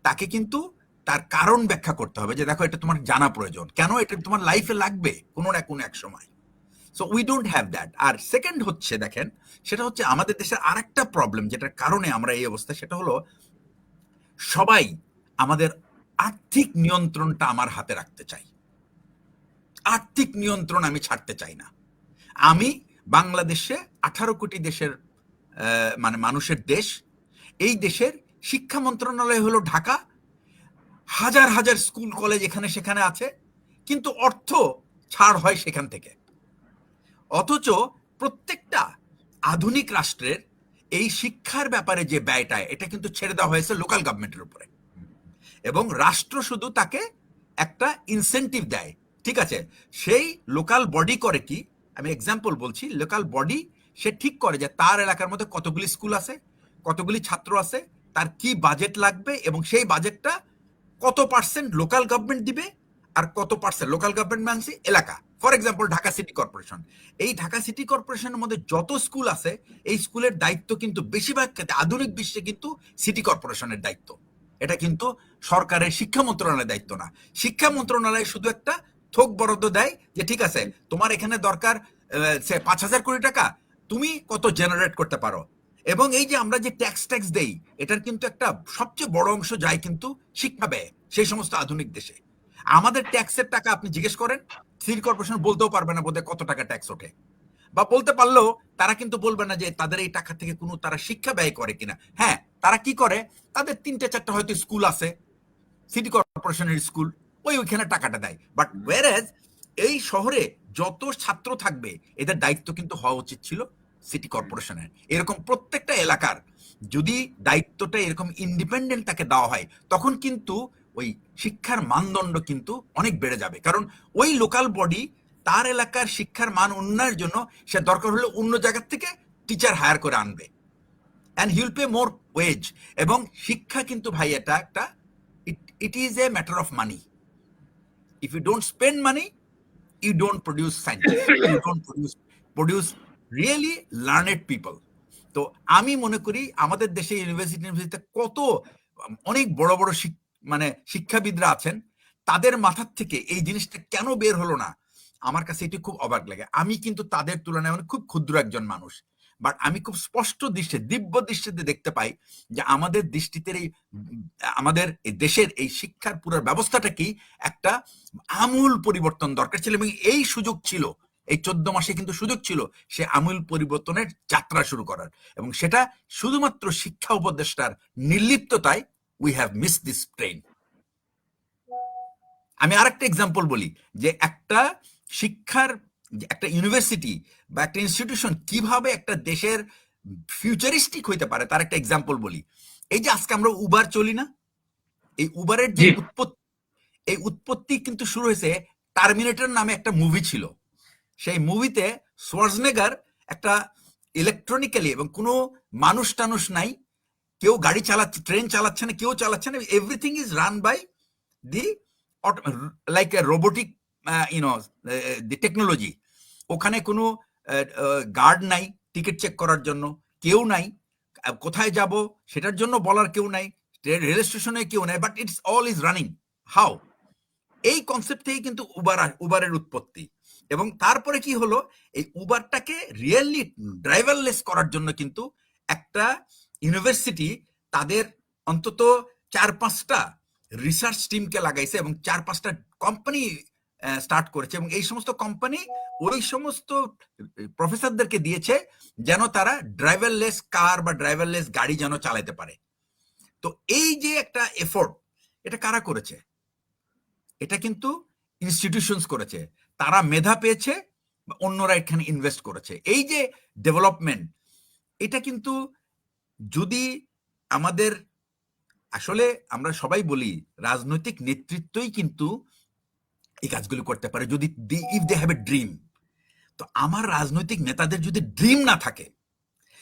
Speaker 2: তাকে কিন্তু তার কারণ ব্যাখ্যা করতে হবে যে দেখো এটা তোমার জানা প্রয়োজন, কেন এটা তোমার লাইফে লাগবে কোনো না কোনো এক সময়। So we don't have that. আর সেকেন্ড হচ্ছে, দেখেন, সেটা হচ্ছে আমাদের দেশের আরেকটা প্রবলেম যেটার কারণে আমরা এই অবস্থা, সেটা হলো সবাই আমাদের আর্থিক নিয়ন্ত্রণটা আমার হাতে রাখতে চাই। আর্থিক নিয়ন্ত্রণ আমি ছাড়তে চাই না। আমি বাংলাদেশে 18 কোটি দেশের মানে মানুষের দেশ, এই দেশের শিক্ষা মন্ত্রণালয় হলো ঢাকা, হাজার হাজার স্কুল কলেজ এখানে সেখানে আছে, কিন্তু অর্থ ছাড় হয় সেখান থেকে। অথচ প্রত্যেকটা আধুনিক রাষ্ট্রের এই শিক্ষার ব্যাপারে যে ব্যয়টা, এটা কিন্তু ছেড়ে দেওয়া হয়েছে লোকাল গভর্নমেন্টের উপরে, এবং রাষ্ট্র শুধু তাকে একটা ইনসেন্টিভ দেয়। ঠিক আছে, সেই লোকাল বডি করে কি, আমি এক্সাম্পল বলছি, লোকাল বডি সে ঠিক করে যে তার এলাকার মধ্যে কতগুলি স্কুল আছে, কতগুলি ছাত্র আছে, তার কি বাজেট লাগবে, এবং সেই বাজেটটা কত পার্সেন্ট লোকাল গভর্নমেন্ট দিবে আর কত পার্সেন্ট লোকাল গভর্নমেন্ট মানছে এলাকা। For example Dhaka city corporation, এই ঢাকা সিটি কর্পোরেশনের মধ্যে যত স্কুল আছে, এই স্কুলের দায়িত্ব কিন্তু বেশিরভাগ ক্ষেত্রে আধুনিক বিশ্বে কিন্তু সিটি কর্পোরেশনের দায়িত্ব। এটা কিন্তু সরকারের শিক্ষা মন্ত্রণালয়ের দায়িত্ব না। শিক্ষা মন্ত্রণালয় শুধু একটা থোক বরাদ্দ দেয় যে ঠিক আছে তোমার এখানে দরকার 5,000 কোটি টাকা, তুমি কত জেনারেট করতে পারো। এবং এই যে আমরা যে ট্যাক্স দেই, এটার কিন্তু একটা সবচেয়ে বড় অংশ যায় কিন্তু শিক্ষা ব্যয় সেই সমস্ত আধুনিক দেশে। আমাদের ট্যাক্সের টাকা আপনি জিজ্ঞেস করেন, সিটি কর্পোরেশন বলতেও পারবে না বোধহয় কত টাকা ট্যাক্স ওঠে, বা বলতে পারলেও তারা কিন্তু বলবে না যে তাদের এই টাকা থেকে কোনো তারা শিক্ষা ব্যয় করে কিনা। হ্যাঁ, তারা কি করে, তাদের 3-4টা হয়তো স্কুল আছে, সিটি কর্পোরেশনের স্কুল, ওইখানে টাকাটা দেয়। বাট ওয়ারেজ এই শহরে যত ছাত্র থাকবে এদের দায়িত্ব কিন্তু হওয়া উচিত ছিল সিটি কর্পোরেশনের। এরকম প্রত্যেকটা এলাকার যদি দায়িত্বটা এরকম ইন্ডিপেন্ডেন্ট তাকে দেওয়া হয়, তখন কিন্তু ওই শিক্ষার মানদণ্ড কিন্তু অনেক বেড়ে যাবে। কারণ ওই লোকাল বডি তার এলাকার শিক্ষার মান উন্নয়নের জন্য সে দরকার হলে অন্য জায়গার থেকে টিচার হায়ার করে আনবে, and he will pay more wage. এবং শিক্ষা কিন্তু ভাই এটা একটা, it is a matter of money. If you don't spend money, you don't produce scientists, you don't produce really learned people. তো আমি মনে করি আমাদের দেশে ইউনিভার্সিটিতে কত অনেক বড় বড় মানে শিক্ষাবিদরা আছেন, তাদের মাথার থেকে এই জিনিসটা কেন বের হলো না, আমার কাছে এটি খুব অবাক লাগে। আমি কিন্তু তাদের তুলনায় খুব ক্ষুদ্র একজন মানুষ, বাট আমি খুব স্পষ্ট দৃষ্টিতে, দিব্য দৃষ্টিতে দেখতে পাই যে আমাদের দৃষ্টিতে এই আমাদের এই দেশের এই শিক্ষার পুরো ব্যবস্থাটাকেই একটা আমূল পরিবর্তন দরকার ছিল, এবং এই সুযোগ ছিল, এই 14 মাসে কিন্তু সুযোগ ছিল সে আমূল পরিবর্তনের যাত্রা শুরু করার, এবং সেটা শুধুমাত্র শিক্ষা উপদেষ্টার নির্লিপ্ততায় we have miss this train. আমি আরেকটা এক্সাম্পল বলি, যে একটা শিক্ষার, একটা ইউনিভার্সিটি বা একটা ইনস্টিটিউশন কিভাবে একটা দেশের ফিউচারিস্টিক হইতে পারে, তার একটা এক্সাম্পল বলি। এই যে আজকে আমরা উবার চলি না, এই উবারের যে উৎপত্তি, এই উৎপত্তি কিন্তু শুরু হয়েছে টার্মিনেটর নামে একটা মুভি ছিল। সেই মুভিতে সোয়ার্জনেগার একটা ইলেকট্রনিক্যালি, এবং কোনো মানুষ টানুষ নাই, কেউ গাড়ি চালাচ্ছে, ট্রেন চালাচ্ছে না, কেউ চালাচ্ছে না, everything is run by the like a robotic the technology. ওখানে কোনো গার্ড নাই টিকিট চেক করার জন্য, কেউ নাই, কোথায় যাব সেটার জন্য বলার কেউ নাই, রেল স্টেশনে কেউ নাই, but it's all is running. How? এই কনসেপ্ট থেকে কিন্তু উবারের উৎপত্তি। এবং তারপরে কি হলো, এই উবারটাকে রিয়েলি ড্রাইভারলেস করার জন্য কিন্তু একটা ইউনিভার্সিটি তাদের অন্তত 4-5টা রিসার্চ টিমকে লাগাইছে, এবং 4-5টা কোম্পানি স্টার্ট করেছে, এবং এই সমস্ত কোম্পানি ওই সমস্ত প্রফেসরদেরকে দিয়েছে যেন তারা ড্রাইভারলেস কার বা ড্রাইভারলেস গাড়ি যেন চালাতে পারে। তো এই যে একটা এফোর্ট, এটা কারা করেছে? এটা কিন্তু ইনস্টিটিউশনস করেছে, তারা মেধা পেয়েছে, অন্যরা এখানে ইনভেস্ট করেছে। এই যে ডেভেলপমেন্ট, এটা কিন্তু যদি আমাদের, আসলে আমরা সবাই বলি রাজনৈতিক নেতৃত্বই কিন্তু এই কাজগুলো করতে পারে যদি if they have a dream. তো আমার রাজনৈতিক নেতাদের যদি ড্রিম না থাকে,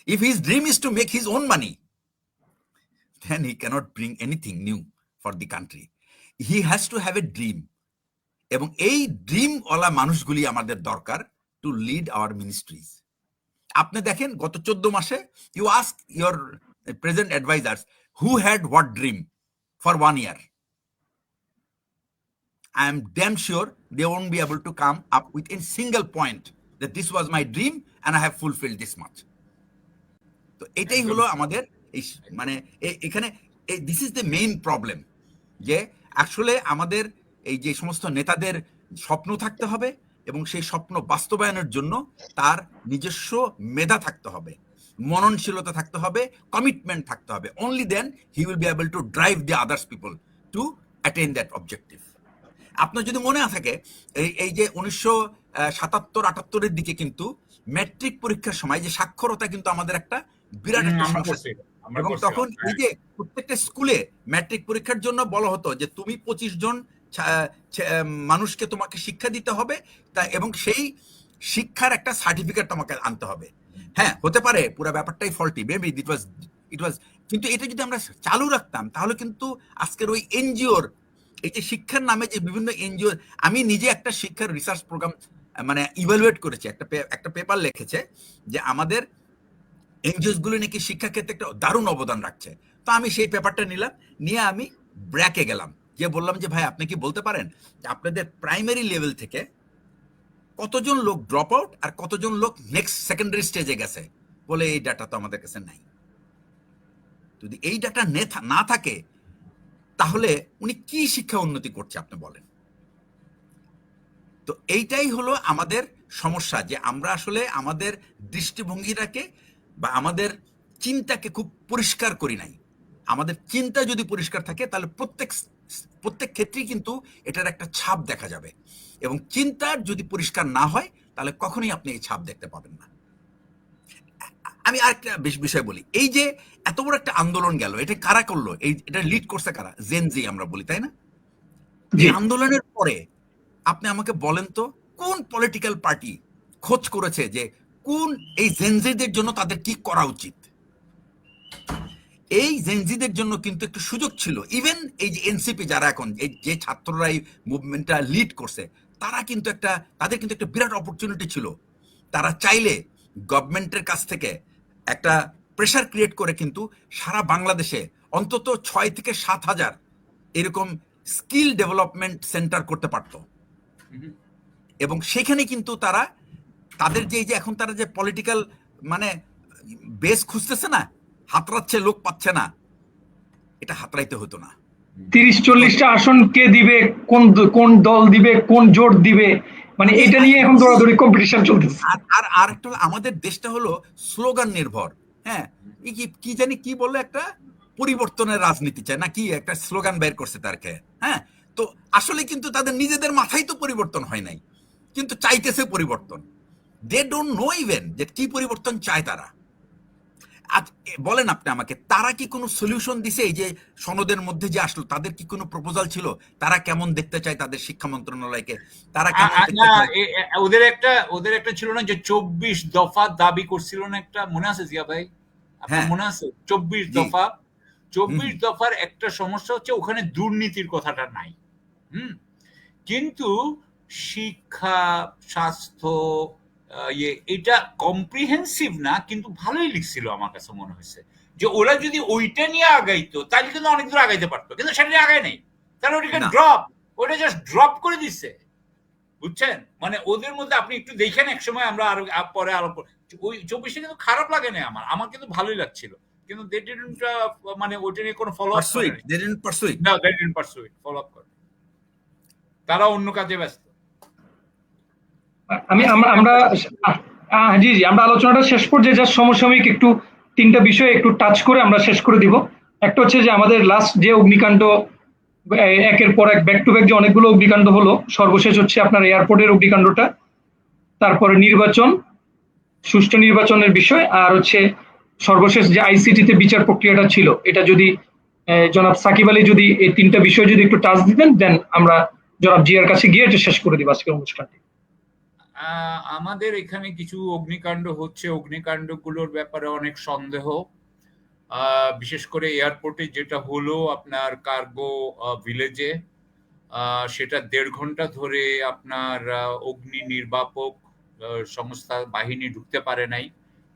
Speaker 2: if his dream is to make his own money, then he cannot bring anything new for the country. He has to have a dream. এবং এই ড্রিম ওয়ালা মানুষগুলি আমাদের দরকার টু লিড আওয়ার মিনিস্ট্রিজ। আপনি দেখেন গত 14 মাসে you ask your present advisers who had what dream for 1 year. I am damn sure they won't be able to come up with a single point that this was my dream and I have fulfilled this much. তো এটাই হলো আমাদের এই মানে এখানে this is the main problem, যে আসলে আমাদের এই যে সমস্ত নেতাদের স্বপ্ন থাকতে হবে এবং সেই স্বপ্ন বাস্তবায়নের জন্য তার নিজস্ব মেধা থাকতে হবে, মননশীলতা থাকতে হবে, কমিটমেন্ট থাকতে হবে। Only then he will be able to drive the others people to attain that objective. আপনার যদি মনে থাকে এই যে 1977-78-এর দিকে কিন্তু ম্যাট্রিক পরীক্ষার সময় যে সাক্ষরতা কিন্তু আমাদের একটা বিরাট একটা সমস্যা ছিল, এবং তখন এই যে প্রত্যেকটা স্কুলে ম্যাট্রিক পরীক্ষার জন্য বলা হতো যে তুমি 25 জন মানুষকে তোমাকে শিক্ষা দিতে হবে, তা এবং সেই শিক্ষার একটা সার্টিফিকেট তোমাকে আনতে হবে। হ্যাঁ, হতে পারে পুরো ব্যাপারটাই ফল্টি, মেবি ইট ওয়াজ, কিন্তু এটা যদি আমরা চালু রাখতাম তাহলে কিন্তু আজকের ওই এনজিওর এই যে শিক্ষার নামে যে বিভিন্ন এনজিও, আমি নিজে একটা শিক্ষার রিসার্চ প্রোগ্রাম মানে ইভালুয়েট করেছি, একটা পেপার লিখেছে যে আমাদের এনজিওস গুলো নাকি শিক্ষা ক্ষেত্রে একটা দারুণ অবদান রাখছে। তো আমি সেই পেপারটা নিলাম, নিয়ে আমি ব্র্যাকে গেলাম, যে বললাম যে ভাই আপনি কি বলতে পারেন যে আপনাদের প্রাইমারি লেভেল থেকে কতজন লোক ড্রপ আউট আর কতজন লোক নেক্সট সেকেন্ডারি স্টেজে গেছে? বলে এই ডাটা তো আমাদের কাছে নাই। যদি এই ডাটা না থাকে তাহলে উনি কি শিক্ষা উন্নতি করছে আপনি বলেন? তো এইটাই হলো আমাদের সমস্যা, যে আমরা আসলে আমাদের দৃষ্টিভঙ্গিটাকে বা আমাদের চিন্তাকে খুব পরিষ্কার করি নাই। আমাদের চিন্তা যদি পরিষ্কার থাকে তাহলে প্রত্যেক ক্ষেত্রেই কিন্তু এটার একটা ছাপ দেখা যাবে, এবং চিন্তার যদি পরিষ্কার না হয় তাহলে কখনোই আপনি এই ছাপ দেখতে পাবেন না। আমি আরেকটা বিষয় বলি, এই যে এত বড় একটা আন্দোলন গেল, এটা কারা করলো? এটা লিড করছে কারা? জেনজি আমরা বলি, তাই না? এই আন্দোলনের পরে আপনি আমাকে বলেন তো কোন পলিটিক্যাল পার্টি খোঁজ করেছে যে কোন এই জেনজিদের জন্য তাদের কি করা উচিত? এই জেনজিদের জন্য কিন্তু একটু সুযোগ ছিল। ইভেন এই যে এনসিপি যারা এখন এই যে ছাত্ররা এই মুভমেন্টটা লিড করছে, তারা কিন্তু তাদের কিন্তু একটা বিরাট অপরচুনিটি ছিল। তারা চাইলে গভর্নমেন্টের কাছ থেকে একটা প্রেশার ক্রিয়েট করে কিন্তু সারা বাংলাদেশে অন্তত 6 থেকে 7 হাজার এরকম স্কিল ডেভেলপমেন্ট সেন্টার করতে পারত, এবং সেখানে কিন্তু তাদের যে এখন তারা যে পলিটিক্যাল মানে বেস খুঁজতেছে না, হাতড়াচ্ছে, লোক পাচ্ছে না, এটা হাতড়াইতে হতো না।
Speaker 1: 30-40টা আসন কে দিবে, কোন দল দিবে, কোন জোট দিবে, মানে এটা নিয়ে এখন দৌড়াদৌড়ি কম্পিটিশন চলতেছে।
Speaker 2: আর একটা আমাদের দেশটা হলো স্লোগান নির্ভর। হ্যাঁ, কি জানি কি বললো, একটা পরিবর্তনের রাজনীতি চায় না কি একটা স্লোগান বের করছে তারকে। হ্যাঁ, তো আসলে কিন্তু তাদের নিজেদের মাথায় তো পরিবর্তন হয় নাই, কিন্তু চাইতেছে পরিবর্তন। দে ডোন্ট নো ইভেন যে কি পরিবর্তন চায় তারা। আজ বলেন আপনি আমাকে, তারা কি কোনো সলিউশন দিছে? এই যে সনদের মধ্যে যে আসলো, তাদের কি কোনো প্রপোজাল ছিল? তারা কেমন দেখতে চায় তাদের শিক্ষা মন্ত্রণালয়কে? তারা কেমন দেখতে চায়?
Speaker 3: ওদের একটা ছিল না যে 24 দফা দাবি করছিল না একটা, মনে আছে জিয়া ভাই? আপনার মনে আছে 24 দফা? 24 দফার একটা সমস্যা হচ্ছে ওখানে দুর্নীতির কথাটা নাই। কিন্তু শিক্ষা, স্বাস্থ্য, এটা কম্প্রিহেন্সিভ না, কিন্তু ভালোই লিখছিল আমার কাছে মনে হয়েছে যে ওরা যদি ওইটা নিয়ে আগাইতো তাহলে কিন্তু অনেক দূর আগাইতে পারতো, কিন্তু সেটা নিয়ে আগায় নাই। তারা ওটাকে ওটা জাস্ট ড্রপ করে দিচ্ছে, বুঝছেন? মানে ওদের মধ্যে আপনি একটু দেখেন, এক সময় আমরা আরো পরে আরো ওই 24 কিন্তু খারাপ লাগে না আমার কিন্তু ভালোই লাগছিল, কিন্তু they didn't, মানে ওইটা নিয়ে কোনো ফলো আপ করে না। they didn't pursue it, follow up করে। তারা অন্য কাজে ব্যস্ত।
Speaker 1: আমরা আলোচনাটা শেষ পর্যায়ে যা সমসাময়িক একটু 3টা বিষয় একটু টাচ করে আমরা শেষ করে দিব। একটা হচ্ছে যে আমাদের লাস্ট যে অগ্নিকাণ্ড, একের পর এক ব্যাক টু ব্যাক যে অনেকগুলো অগ্নিকাণ্ড হলো, সর্বশেষ হচ্ছে আপনার এয়ারপোর্টের অগ্নিকাণ্ডটা, তারপরে নির্বাচন, সুষ্ঠু নির্বাচনের বিষয়, আর হচ্ছে সর্বশেষ যে আইসিটিতে বিচার প্রক্রিয়াটা ছিল, এটা যদি জনাব সাকিব আলী যদি এই 3টা বিষয় যদি একটু টাচ দিতেন, দেন আমরা জনাব জিয়ার কাছে গিয়ে এটা শেষ করে দিব আজকের অনুষ্ঠানটি।
Speaker 3: আমাদের এখানে কিছু অগ্নিকাণ্ড হচ্ছে, অগ্নিকাণ্ডগুলোর ব্যাপারে অনেক সন্দেহ, বিশেষ করে এয়ারপোর্টে যেটা হলো আপনার কার্গো ভিলেজে, সেটা 1.5 ঘন্টা ধরে আপনার অগ্নি নির্বাপক সংস্থা বাহিনী ঢুকতে পারে নাই,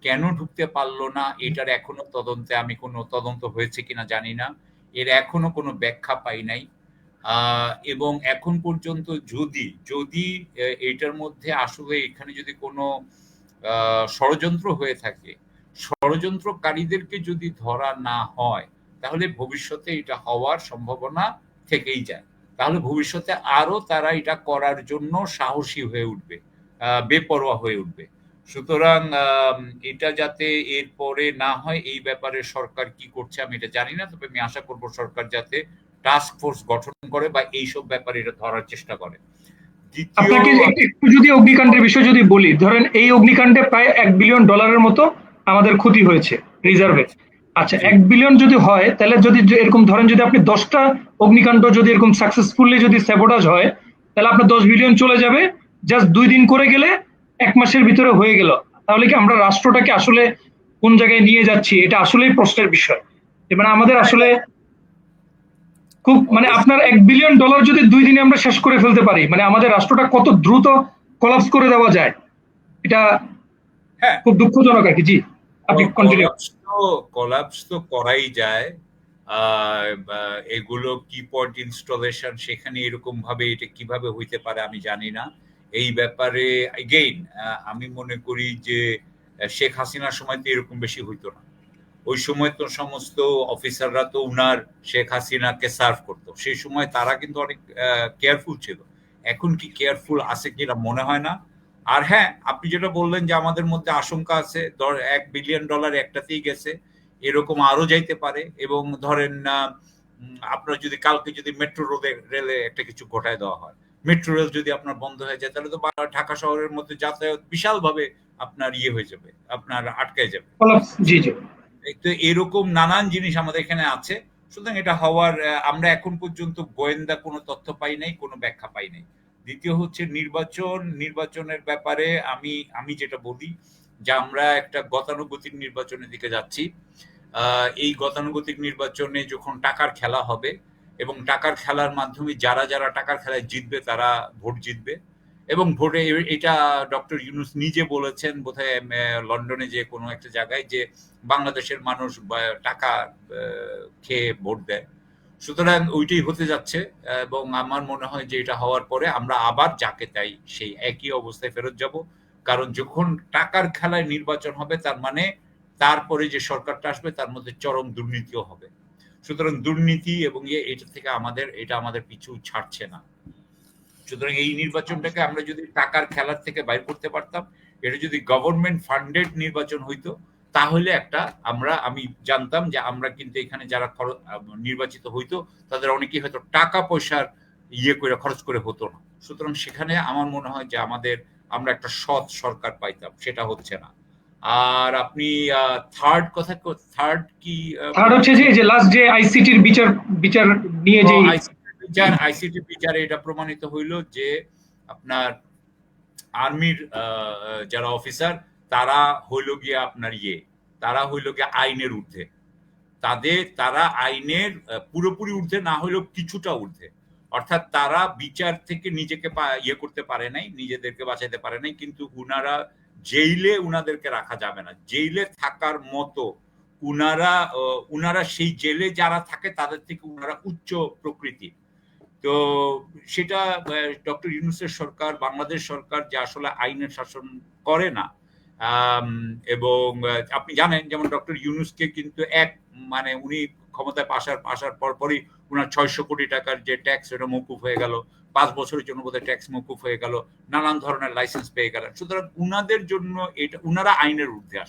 Speaker 3: কেন ঢুকতে পারলো না এটার এখনো তদন্তে আমি কোনো তদন্ত হয়েছে কিনা জানি না, এর এখনো কোনো ব্যাখ্যা পাই নাই। এবং এখন পর্যন্ত যদি যদি এটার মধ্যে আসলে এখানে যদি কোনো ষড়যন্ত্র হয়ে থাকে, ষড়যন্ত্রকারীদেরকে যদি ধরা না হয়, তাহলে ভবিষ্যতে এটা হওয়ার সম্ভাবনা থেকেই যায়। তাহলে ভবিষ্যতে আরো তারা এটা করার জন্য সাহসী হয়ে উঠবে, বেপরোয়া হয়ে উঠবে। সুতরাং এটা যাতে এরপরে না হয়, এই ব্যাপারে সরকার কি করছে আমি এটা জানি না, তবে আমি আশা করব সরকার যাতে টাস্ক ফোর্স গঠন করে বা এইসব ব্যাপারে এটা ধরার চেষ্টা করে।
Speaker 1: আপনাকে একটু যদি অগ্নিকাণ্ডের বিষয় যদি বলি, ধরেন এই অগ্নিকাণ্ডে প্রায় $1 বিলিয়ন মতো আমাদের ক্ষতি হয়েছে রিজার্ভে। আচ্ছা, 1 বিলিয়ন যদি হয়, তাহলে যদি এরকম ধরেন যদি আপনি 10টা অগ্নিকাণ্ড যদি এরকম সাকসেসফুলি যদি স্যাবোটাজ হয়, তাহলে আপনার 10 বিলিয়ন চলে যাবে জাস্ট 2 দিন করে গেলে, 1 মাসের ভিতরে হয়ে গেল। তাহলে কি আমরা রাষ্ট্রটাকে আসলে কোন জায়গায় নিয়ে যাচ্ছি, এটা আসলেই প্রশ্নের বিষয়। মানে আমাদের আসলে খুব মানে আপনার $1 বিলিয়ন যদি 2 দিনে আমরা শেষ করে ফেলতে পারি, মানে আমাদের রাষ্ট্রটা কত দ্রুত কোলাপস করে দেওয়া যায়, এটা
Speaker 3: হ্যাঁ,
Speaker 1: খুব দুঃখজনক আর কি। জি, আপনি কন্টিনিউ।
Speaker 3: কোলাপস তো করাই যায়। এগুলো কি পয়েন্ট ইনস্টলেশন, সেখানে এরকম ভাবে এটা কিভাবে হইতে পারে আমি জানি না। এই ব্যাপারে এগেইন আমি মনে করি যে শেখ হাসিনার সময় তো এরকম বেশি হইতো না। ওই সময় তো সমস্ত অফিসাররা তো উনার শেখ হাসিনাকে সার্ভ করতো, সেই সময় তারা কিন্তু অনেক কেয়ারফুল ছিল। এখন কি কেয়ারফুল আছে কিনা মনে হয় না। আর হ্যাঁ, আপনি যেটা বললেন যে আমাদের মধ্যে আশঙ্কা আছে, $1 বিলিয়ন একটাতেই গেছে, এরকম আরো যাইতে পারে। এবং ধরেন আপনার যদি কালকে যদি মেট্রো রেলে একটা কিছু ঘটায় দেওয়া হয়, মেট্রো রেল যদি আপনার বন্ধ হয়ে যায়, তাহলে তো ঢাকা শহরের মধ্যে যাতায়াত বিশাল ভাবে আপনার হয়ে যাবে, আপনার আটকায় যাবে।
Speaker 1: জি জি।
Speaker 3: তো এরকম নানান জিনিস আমাদের এখানে আছে। সুতরাং এটা হওয়ার আমরা এখন পর্যন্ত গোয়েন্দা কোনো তথ্য পাই নাই, কোনো ব্যাখ্যা পাই নাই। দ্বিতীয় হচ্ছে নির্বাচনের ব্যাপারে আমি যেটা বলি যে আমরা একটা গতানুগতিক নির্বাচনের দিকে যাচ্ছি। এই গতানুগতিক নির্বাচনে যখন টাকার খেলা হবে এবং টাকার খেলার মাধ্যমে যারা যারা টাকার খেলায় জিতবে তারা ভোট জিতবে, এবং ভোটে এটা ডক্টর ইউনূস নিজে বলেছেন বোধহয় লন্ডনে যে কোনো একটা জায়গায়, যে বাংলাদেশের মানুষ টাকা খেয়ে ভোট দেয়। সুতরাং ওইটাই হতে যাচ্ছে, এবং আমার মনে হয় যে এটা হওয়ার পরে আমরা আবার যাকে তাই সেই একই অবস্থায় ফেরত যাব। কারণ যখন টাকার খেলায় নির্বাচন হবে, তার মানে তারপরে যে সরকারটা আসবে তার মধ্যে চরম দুর্নীতিও হবে। সুতরাং দুর্নীতি এবং এটা আমাদের পিছু ছাড়ছে না। সুতরাং এই নির্বাচনটাকে আমরা যদি টাকার খেলার থেকে বাইর করতে পারতাম, এটা যদি গভর্নমেন্ট ফান্ডেড নির্বাচন হইতো, তাহলে আমি জানতাম যে আমরা কিন্তু এখানে যারা নির্বাচিত হইতো তাদের অনেকেই হয়তো টাকা পয়সার করে খরচ করে হতো না। সুতরাং সেখানে আমার মনে হয় যে আমরা একটা সৎ সরকার পাইতাম, সেটা হচ্ছে না। আর আপনি থার্ড
Speaker 1: হচ্ছে যে লাস্ট যে আইসিটির বিচার নিয়ে যে
Speaker 3: আইসিটি বিচারে এটা প্রমাণিত হইল যে আপনার আর্মির যারা অফিসার তারা হইল গিয়ে তারা হইল গিয়ে আইনের ঊর্ধ্বে। তারা আইনের পুরোপুরি ঊর্ধ্বে না হইলেও কিছুটা ঊর্ধ্বে। অর্থাৎ তারা বিচার থেকে নিজেকে করতে পারে নাই, নিজেদেরকে বাঁচাইতে পারে নাই, কিন্তু জেইলে উনাদেরকে রাখা যাবে না। জেইলে থাকার মতো উনারা সেই জেলে যারা থাকে তাদের থেকে উনারা উচ্চ প্রকৃতি। তো সেটা ডক্টর ইউনূসের সরকার, বাংলাদেশ সরকার যে আসলে আইনের শাসন করে না। এবং আপনি জানেন যেমন ডক্টর ইউনূসকে কিন্তু উনি ক্ষমতায় আসার পরপরই উনার 600 কোটি টাকার যে ট্যাক্স ওটা মওকুফ হয়ে গেল, 5 বছরের জন্য বোধহয় ট্যাক্স মওকুফ হয়ে গেল, নানান ধরনের লাইসেন্স পেয়ে গেল। সুতরাং উনাদের জন্য উনারা আইনের ঊর্ধ্বে,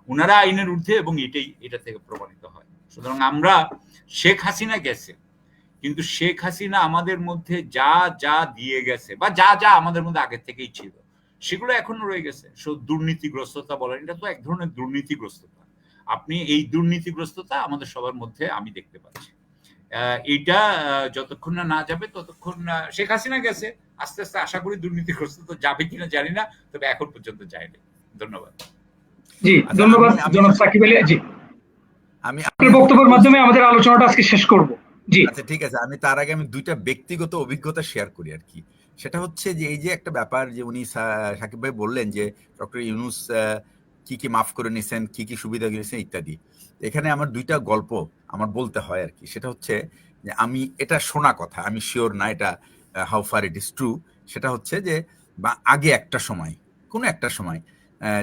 Speaker 3: উনারা আইনের ঊর্ধ্বে, এবং এটা থেকে প্রমাণিত হয়। সুতরাং শেখ হাসিনা গেছে, কিন্তু শেখ হাসিনা আমাদের মধ্যে যা যা দিয়ে গেছে বা যা যা আমাদের মধ্যে আগের থেকেই ছিল সেগুলো এখনো রয়ে গেছে। দুর্নীতিগ্রস্ততা বলেন, এটা তো এক ধরনের দুর্নীতিগ্রস্ততা। আপনি এই দুর্নীতিগ্রস্ততা আমাদের সবার মধ্যে আমি দেখতে পাচ্ছি। এটা যতক্ষণ না যাবে ততক্ষণ শেখ হাসিনা গেছে, আস্তে আস্তে আশা করি দুর্নীতিগ্রস্ততা যাবে কিনা জানি না, তবে এখন পর্যন্ত যায়নি। ধন্যবাদ।
Speaker 1: জি, ধন্যবাদ জনাব সাকিব আলী। জি, আমি আপনার বক্তব্যের মাধ্যমে আমাদের আলোচনাটা আজকে শেষ করব। জি,
Speaker 2: আচ্ছা ঠিক আছে। তার আগে আমি দুইটা ব্যক্তিগত অভিজ্ঞতা শেয়ার করি আর কি। সেটা হচ্ছে যে এই যে একটা ব্যাপার যে উনি সাকিব ভাই বললেন যে ডক্টর ইউনূস কি কি মাফ করে নিছেন, কি কি সুবিধা দিয়েছেন ইত্যাদি। এখানে আমার দুইটা গল্প আমার বলতে হয় আর কি। সেটা হচ্ছে যে আমি এটা শোনা কথা, আমি শিওর না এটা how far it is true. সেটা হচ্ছে যে আগে একটা সময়, কোনো একটা সময়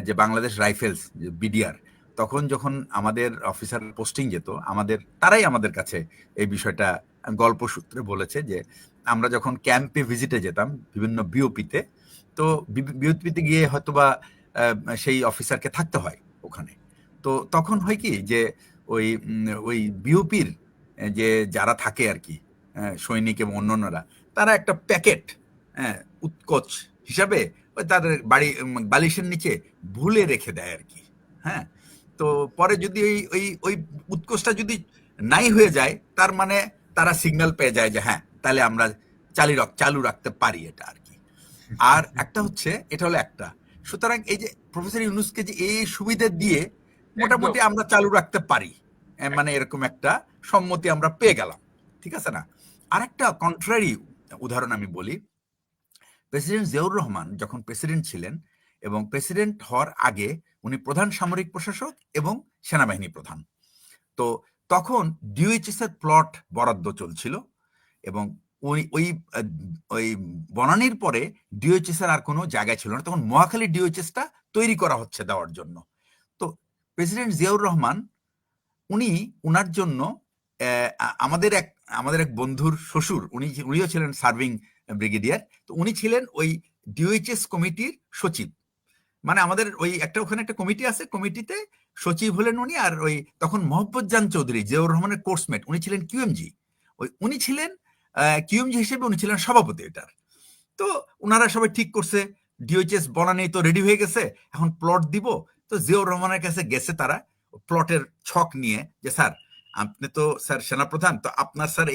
Speaker 2: যে বাংলাদেশ রাইফেলস বিডিআর, তখন যখন আমাদের অফিসার পোস্টিং যেত, তারাই আমাদের কাছে এই বিষয়টা গল্প সূত্রে বলেছে যে আমরা যখন ক্যাম্পে ভিজিটে যেতাম বিভিন্ন বিওপিতে, তো বিওপিতে গিয়ে হয়তোবা সেই অফিসারকে থাকতে হয় ওখানে। তো তখন হয় কি যে ওই বিওপির যে যারা থাকে আর কি, সৈনিক এবং অন্যান্যরা, তারা একটা প্যাকেট উৎকোচ হিসাবে ওই তাদের বালিশের নিচে ভুলে রেখে দেয় আর কি। হ্যাঁ, তো পরে যদি ওই উৎকোচটা যদি নাই হয়ে যায়, তার মানে তারা সিগন্যাল পেয়ে যায় যে হ্যাঁ, তাহলে আমরা চালু রাখতে পারি এটা আর কি। আর একটা হচ্ছে, এটা হলো একটা। সুতরাং এই যে প্রফেসর ইউনূসকে যে এই সুবিধা দিয়ে মোটামুটি আমরা চালু রাখতে পারি, মানে এরকম একটা সম্মতি আমরা পেয়ে গেলাম, ঠিক আছে না? আর একটা কন্ট্রারি উদাহরণ আমি বলি। প্রেসিডেন্ট জিয়াউর রহমান যখন প্রেসিডেন্ট ছিলেন, এবং প্রেসিডেন্ট হওয়ার আগে উনি প্রধান সামরিক প্রশাসক এবং সেনাবাহিনী প্রধান। তো তখন ডিওএইচএস এর প্লট বরাদ্দ চলছিল, এবং ওই বনানীর পরে ডিওএইচএস এর আর কোনো জায়গা ছিল না। তখন মহাখালী ডিওএইচএসটা তৈরি করা হচ্ছে দেওয়ার জন্য। তো প্রেসিডেন্ট জিয়াউর রহমান উনি উনার জন্য আমাদের এক বন্ধুর শ্বশুর, উনিও ছিলেন সার্ভিং ব্রিগেডিয়ার। তো উনি ছিলেন ওই ডিওএইচএস কমিটির সচিব। মানে আমাদের ওই ওখানে একটা কমিটি আছে, কমিটিতে সচিব হলেন উনি। আর ওই তখন মোহাম্মদজান চৌধুরী, জিয়াউর রহমানের কোর্সমেট, উনি ছিলেন কিউএমজি। উনি ছিলেন কিউএমজি হিসেবে উনি ছিলেন সভাপতি এটার। তো ওনারা সবাই ঠিক করছে ডিওএইচএস বনানী তো রেডি হয়ে গেছে, এখন প্লট দিব। তো জিয়াউর রহমানের কাছে গেছে তারা প্লটের ছক নিয়ে, যে স্যার আপনি তো স্যার সেনাপ্রধান, তো আপনার স্যার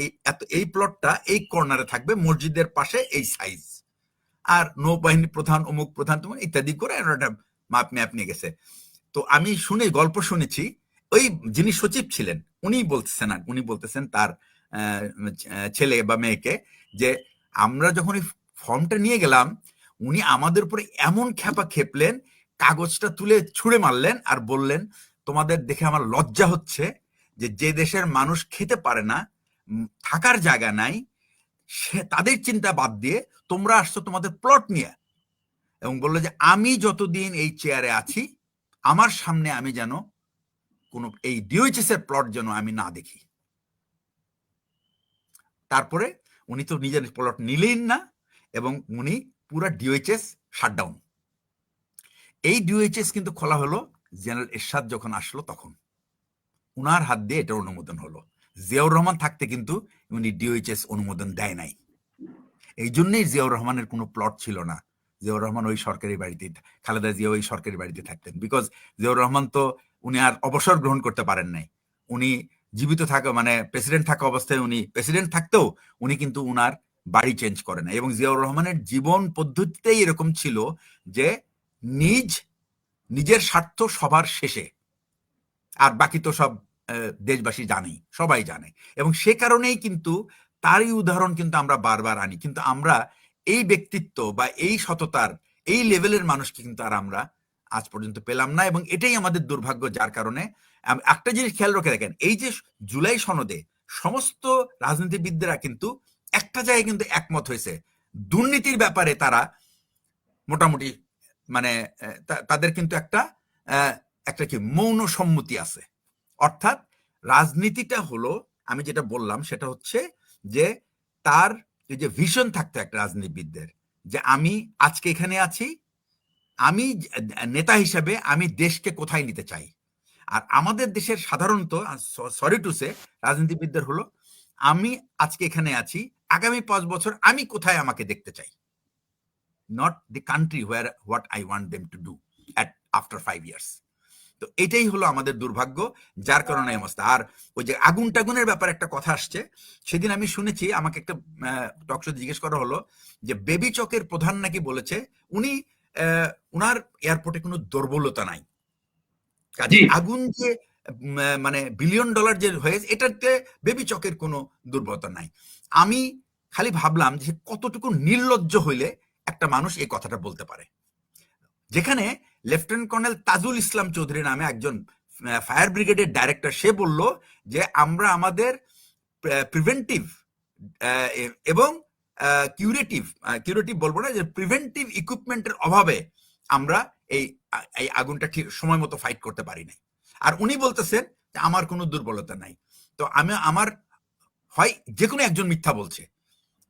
Speaker 2: এই প্লটটা এই কর্নারে থাকবে, মসজিদের পাশে এই সাইজ, আর নৌবাহিনী প্রধান অমুক প্রধান তোমার ইত্যাদি করে একটা মাপ ম্যাপ নিয়ে গেছে। তো আমি গল্প শুনেছি, ওই যিনি সচিব ছিলেন উনি বলতেছেন তার ছেলে বা মেয়েকে যে আমরা যখন এই ফর্মটা নিয়ে গেলাম, উনি আমাদের উপরে এমন খ্যাপা খেপলেন, কাগজটা তুলে ছুঁড়ে মারলেন আর বললেন, তোমাদের দেখে আমার লজ্জা হচ্ছে যে দেশের মানুষ খেতে পারে না, থাকার জায়গা নাই, তাদের চিন্তা বাদ দিয়ে তোমরা আসছো তোমাদের প্লট নিয়ে। এবং বললো যে আমি যতদিন এই চেয়ারে আছি, আমার সামনে আমি যেন কোনো এই ডিওএইচএস এর প্লট যেন আমি না দেখি। তারপরে উনি তো নিজের প্লট নিলেন না, এবং উনি পুরো ডিওএইচএস শাটডাউন। এই ডিওএইচএস কিন্তু খোলা হলো জেনারেল এরশাদ যখন আসলো, তখন উনার হাত দিয়ে এটা অনুমোদন হলো। জিয়াউর রহমান থাকতে কিন্তু উনি ডিওএইচএস অনুমোদন দেয় নাই। এই জন্যই জিয়াউর রহমানের কোনো প্লট ছিল না। জিয়াউর রহমান ওই সরকারি বাড়িতে, খালেদা জিয়া ওই সরকারি বাড়িতে থাকতেন, বিকজ জিয়াউর রহমান তো উনি আর অবসর গ্রহণ করতে পারেন নাই। উনি জীবিত থাকা, মানে প্রেসিডেন্ট থাকা অবস্থায়, উনি প্রেসিডেন্ট থাকতেও উনি কিন্তু উনার বাড়ি চেঞ্জ করেন না। এবং জিয়াউর রহমানের জীবন পদ্ধতিতেই এরকম ছিল যে নিজের স্বার্থ সবার শেষে, আর বাকি তো সব দেশবাসী জানেই, সবাই জানে। এবং সে কারণেই কিন্তু তারই উদাহরণ কিন্তু আমরা বারবার আনি, কিন্তু আমরা এই ব্যক্তিত্ব বা এই সততার এই লেভেলের মানুষকে কিন্তু আর আমরা আজ পর্যন্ত পেলাম না। এবং এটাই আমাদের দুর্ভাগ্য, যার কারণে একটা জিনিস খেয়াল রেখে দেখেন, এই যে জুলাই সনদে সমস্ত রাজনীতিবিদরা কিন্তু একটা জায়গায় কিন্তু একমত হয়েছে, দুর্নীতির ব্যাপারে তারা মোটামুটি মানে তাদের কিন্তু একটা কি মৌন সম্মতি আছে। অর্থাৎ রাজনীতিটা হলো, আমি যেটা বললাম সেটা হচ্ছে যে তার এই যে ভিশন থাকতো একটা রাজনীতিবিদদের, যে আমি আজকে এখানে আছি, আমি নেতা হিসাবে আমি দেশকে কোথায় নিতে চাই। আর আমাদের দেশের সাধারণত, সরি টু সে, রাজনীতিবিদদের হলো আমি আজকে এখানে আছি, আগামী 5 বছর আমি কোথায় আমাকে দেখতে চাই, not the country where what I want them to do after 5 years. তো এটাই হলো আমাদের দুর্ভাগ্য, যার কারণে অবস্থা। আর ওই যে আগুন টাগুনের ব্যাপারে একটা কথা আসছে, সেদিন আমি শুনেছি, আমাকে একটা টক শো জিজ্ঞেস করা হলো যে বেবি চকের প্রধান নাকি বলেছে উনি উনার এয়ারপোর্টে কোনো দুর্বলতা নাই, কাজে আগুন যে মানে $1 বিলিয়ন যে হয়েছে, এটাতে বেবি চকের কোনো দুর্বলতা নাই। আমি খালি ভাবলাম যে কতটুকু নির্লজ্জ হইলে একটা মানুষ এই কথাটা বলতে পারে, যেখানে লেফটেন্যান্ট কর্নেল তাজুল ইসলাম চৌধুরী নামে একজন ফায়ার ব্রিগেডের ডাইরেক্টর, সে বলল যে আমরা আমাদের প্রিভেন্টিভ এবং কিউরেটিভ বলবো না, যে প্রিভেন্টিভ ইকুইপমেন্টের অভাবে আমরা এই আগুনটা ঠিক সময় মতো ফাইট করতে পারি নাই। আর উনি বলতেছেন যে আমার কোনো দুর্বলতা নাই। তো আমার হয় যে কোনো একজন মিথ্যা বলছে,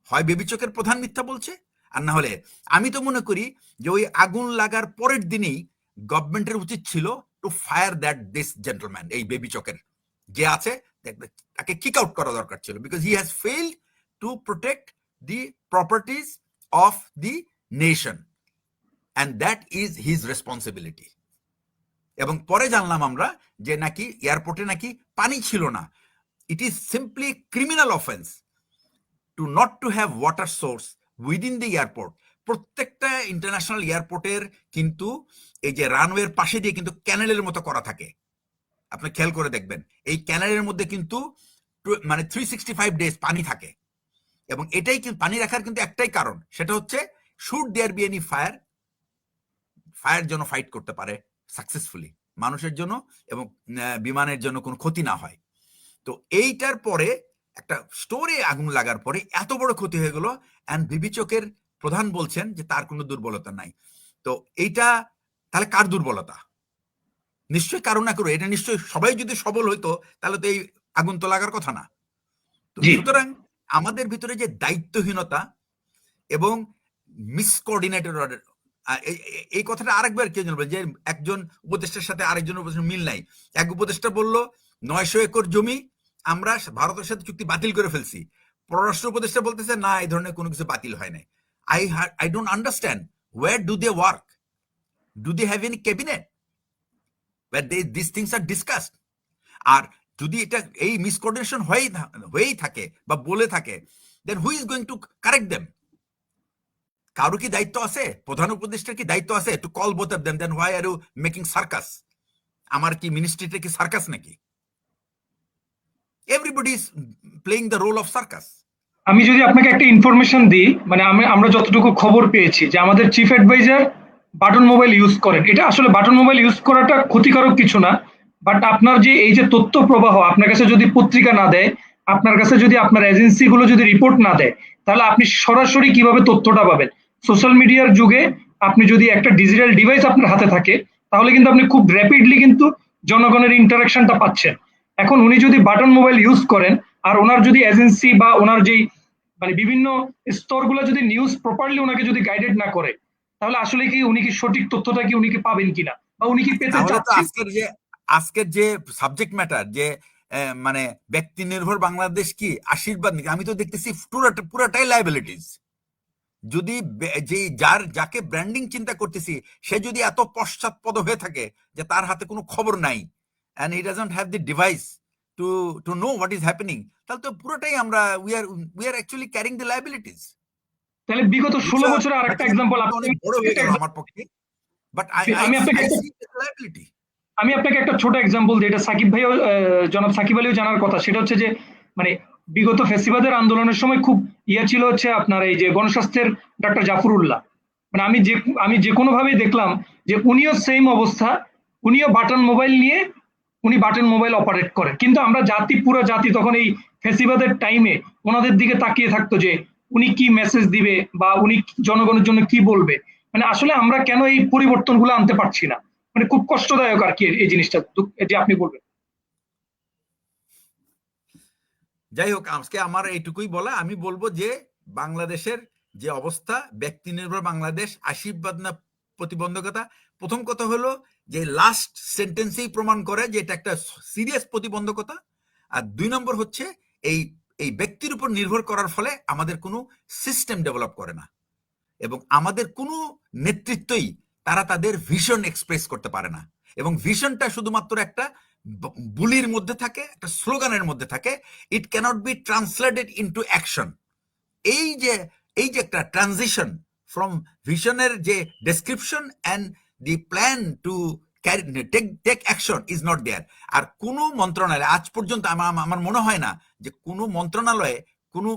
Speaker 2: হয় বেবি চকের প্রধান মিথ্যা বলছে, আর না হলে আমি তো মনে করি যে ওই আগুন লাগার পরের দিনেই গভর্নমেন্টের উচিত ছিল to fire that this gentleman, এই বেবি চকের যে আছে তাকে কিক আউট করা দরকার ছিল, because he has failed to protect the properties of the nation and that is his responsibility. এবং পরে জানলাম আমরা যে নাকি এয়ারপোর্টে নাকি পানি ছিল না। It is simply criminal offence to not to have water source within the airport. প্রত্যেকটা ইন্টারন্যাশনাল এয়ারপোর্টের কিন্তু এই যে রানওয়ের পাশে দিয়ে কিন্তু ক্যানেলের মতো করা থাকে, আপনি খেয়াল করে দেখবেন এই ক্যানেলের মধ্যে কিন্তু মানে 365 ডেজ পানি থাকে। এবং এটাই কিন্তু পানি রাখার কিন্তু একটাই কারণ, সেটা হচ্ছে should there be any fire যেন ফাইট করতে পারে সাকসেসফুলি, মানুষের জন্য এবং বিমানের জন্য কোনো ক্ষতি না হয়। তো এইটার পরে একটা স্টোরে আগুন লাগার পরে এত বড় ক্ষতি হয়ে গেল, অ্যান্ড বেবি চকের প্রধান বলছেন যে তার কোনো দুর্বলতা নাই। তো এইটা তাহলে কার দুর্বলতা? নিশ্চয়ই কারো না কারো। এটা নিশ্চয়ই সবাই যদি সবল হইতো তাহলে তো এই আগুন তো লাগার কথা না। তো সুতরাং আমাদের ভিতরে যে দায়িত্বহীনতা এবং মিসকোঅর্ডিনেটেড, এই কথাটা আরেকবার কেউ জানবে যে একজন উপদেষ্টার সাথে আরেকজন উপদেষ্টার মিল নাই। এক উপদেষ্টা বলল 900 একর জমি আমরা ভারতের সাথে চুক্তি বাতিল করে ফেলছি, পররাষ্ট্র উপদেষ্টা বলতেছে না এই ধরনের কোনো কিছু বাতিল হয় নাই। I don't understand, where do they work? Do they have any cabinet where these things are discussed? আর যদি এটা এই মিসকোঅর্ডিনেশন হয়েই থাকে বা বলে থাকে, then who is going to correct them? কারো কি দায়িত্ব আছে? প্রধান উপদেষ্টার কি দায়িত্ব আছে to call both of them? Then why are you making circus? আমার কি মিনিস্ট্রিটা কি সার্কাস নাকি? Everybody is playing the role of circus.
Speaker 1: আমি যদি আপনাকে একটা ইনফরমেশন দিই, মানে আমরা যতটুকু খবর পেয়েছি যে আমাদের chief adviser button mobile use করেন। এটা আসলে বাটন মোবাইল ইউজ করাটা ক্ষতিকারক কিছু না, বাট আপনার যে এই যে তথ্য প্রবাহ, আপনার কাছে যদি পত্রিকা না দেয়, আপনার কাছে যদি আপনার এজেন্সিগুলো যদি রিপোর্ট না দেয়, তাহলে আপনি সরাসরি কিভাবে তথ্যটা পাবেন? সোশ্যাল মিডিয়ার যুগে আপনি যদি একটা ডিজিটাল ডিভাইস আপনার হাতে থাকে, তাহলে কিন্তু আপনি খুব র্যাপিডলি কিন্তু জনগণের ইন্টারাকশনটা পাচ্ছেন। এখন উনি যদি বাটন মোবাইল ইউজ করেন আর ওনার যদি এজেন্সি বা ওনার যেই মানে বিভিন্ন স্তরগুলো যদি নিউজ প্রপারলি ওনাকে যদি গাইডেড না করে, তাহলে আসলে কি উনি কি সঠিক তথ্যটা কি উনি কি পাবেন কিনা, বা উনি কি পেতে চাচ্ছেন?
Speaker 2: আজকের যে সাবজেক্ট ম্যাটার, যে মানে ব্যক্তি নির্ভর বাংলাদেশ কি আশীর্বাদ নাকি, আমি তো দেখতেছি পুরাটাই লায়াবিলিটিস। যদি যাকে ব্র্যান্ডিং চিন্তা করতেছি সে যদি এত পশ্চাৎপদ হয়ে থাকে যে তার হাতে কোনো খবর নাই, and he doesn't have the device to know what is happening, তাহলে তো পুরোটাই আমরা we are actually carrying the liabilities.
Speaker 1: তাহলে বিগত 16 বছরে আরেকটা एग्जांपल
Speaker 2: অনেক বড় হয়ে গেল আমার পক্ষে, বাট
Speaker 1: আমি আপনাকে একটা ছোট एग्जांपल দিই। এটা সাকিব ভাইও জনাব সাকিব আলীও জানার কথা। সেটা হচ্ছে যে মানে বিগত ফ্যাসিবাদের আন্দোলনের সময় খুব ছিল হচ্ছে আপনার এই যে গণস্বাস্থ্যের ডক্টর জাফরুল্লাহ। মানে আমি যে কোনো ভাবেই দেখলাম যে উনিও সেম অবস্থা, উনিও বাটন মোবাইল নিয়ে উনি বাটন মোবাইল অপারেট করেন। কিন্তু আমরা পুরো জাতি তখন এই ফ্যাসিবাদের টাইমে ওনাদের দিকে তাকিয়ে থাকতো যে উনি কি মেসেজ দিবে বা উনি জনগণের জন্য কি বলবে। মানে আসলে আমরা কেন এই পরিবর্তনগুলো আনতে পারছি না? মানে খুব কষ্টদায়ক আর কি এই জিনিসটা, যে আপনি বলবেন।
Speaker 2: যাই হোক, আজকে আমার এইটুকুই বলা। আমি বলবো যে বাংলাদেশের যে অবস্থা, ব্যক্তি নির্ভর বাংলাদেশ আশীর্বাদ না প্রতিবন্ধকতা, প্রথম কথা হলো যে লাস্ট সেন্টেন্সেই প্রমাণ করে যে এটা একটা সিরিয়াস প্রতিবন্ধকতা। আর 2 নম্বর হচ্ছে এই ব্যক্তির উপর নির্ভর করার ফলে আমাদের কোনো সিস্টেম ডেভেলপ করে না, এবং আমাদের কোনো নেতৃত্বই তারা তাদের ভিশন এক্সপ্রেস করতে পারে না, এবং ভিশনটা শুধুমাত্র একটা বুলির মধ্যে থাকে, একটা স্লোগানের মধ্যে থাকে। It cannot be translated into action. এই যে একটা ট্রানজিশন ফ্রম ভিশনের যে description and the plan to take action is not there. আর কোনো মন্ত্রণালয় আজ পর্যন্ত আমার মনে হয় না যে কোনো মন্ত্রণালয়ে কোনো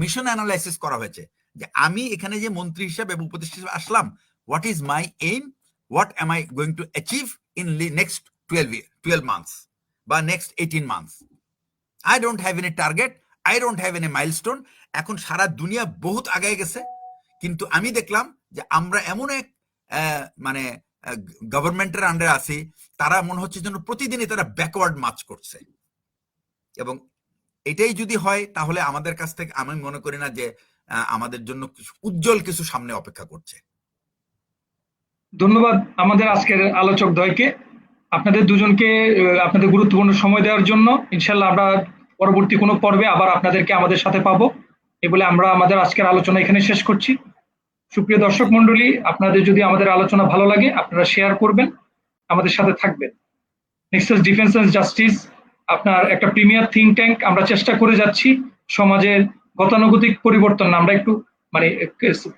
Speaker 2: মিশন অ্যানালাইসিস করা হয়েছে যে আমি এখানে যে মন্ত্রী হিসাবে উপদেষ্টা হিসেবে আসলাম, what is my aim, what am I going to achieve in the next 12 months বা next 18 months. I don't have any target, I don't have any milestone. এখন সারা দুনিয়া বহুত আগায় গেছে, কিন্তু আমি দেখলাম যে আমরা এমন এক মানে গভর্নমেন্টের আন্ডারে আছি, তারা মনে হচ্ছে যেন প্রতিদিনই তারা ব্যাকওয়ার্ড মার্চ করছে। এবং এটাই যদি হয় তাহলে আমাদের কাছ থেকে আমি মনে করি না যে আমাদের জন্য উজ্জ্বল কিছু সামনে অপেক্ষা করছে।
Speaker 1: ধন্যবাদ আমাদের আজকের আলোচক দ্বয়কে, আপনাদের দুজনকে আপনাদের গুরুত্বপূর্ণ সময় দেওয়ার জন্য। ইনশাল্লাহ আমরা পরবর্তী কোনো পর্বে আবার আপনাদেরকে আমাদের সাথে পাবো, এই বলে আমরা আমাদের আজকের আলোচনা এখানে শেষ করছি। সুপ্রিয় দর্শক মন্ডলী, আপনাদের যদি আমাদের আলোচনা ভালো লাগে আপনারা শেয়ার করবেন, আমাদের সাথে থাকবেন। নেক্সাস ডিফেন্স এন্ড জাস্টিস আপনার একটা প্রিমিয়ার থিঙ্ক ট্যাঙ্ক। আমরা চেষ্টা করে যাচ্ছি সমাজের গতানুগতিক পরিবর্তন আমরা একটু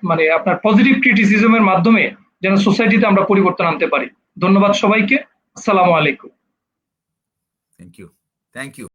Speaker 1: মানে আপনার পজিটিভ ক্রিটিসিজমের মাধ্যমে যেন সোসাইটিতে আমরা পরিবর্তন আনতে পারি। ধন্যবাদ সবাইকে। আসসালামু আলাইকুম।
Speaker 2: Thank you.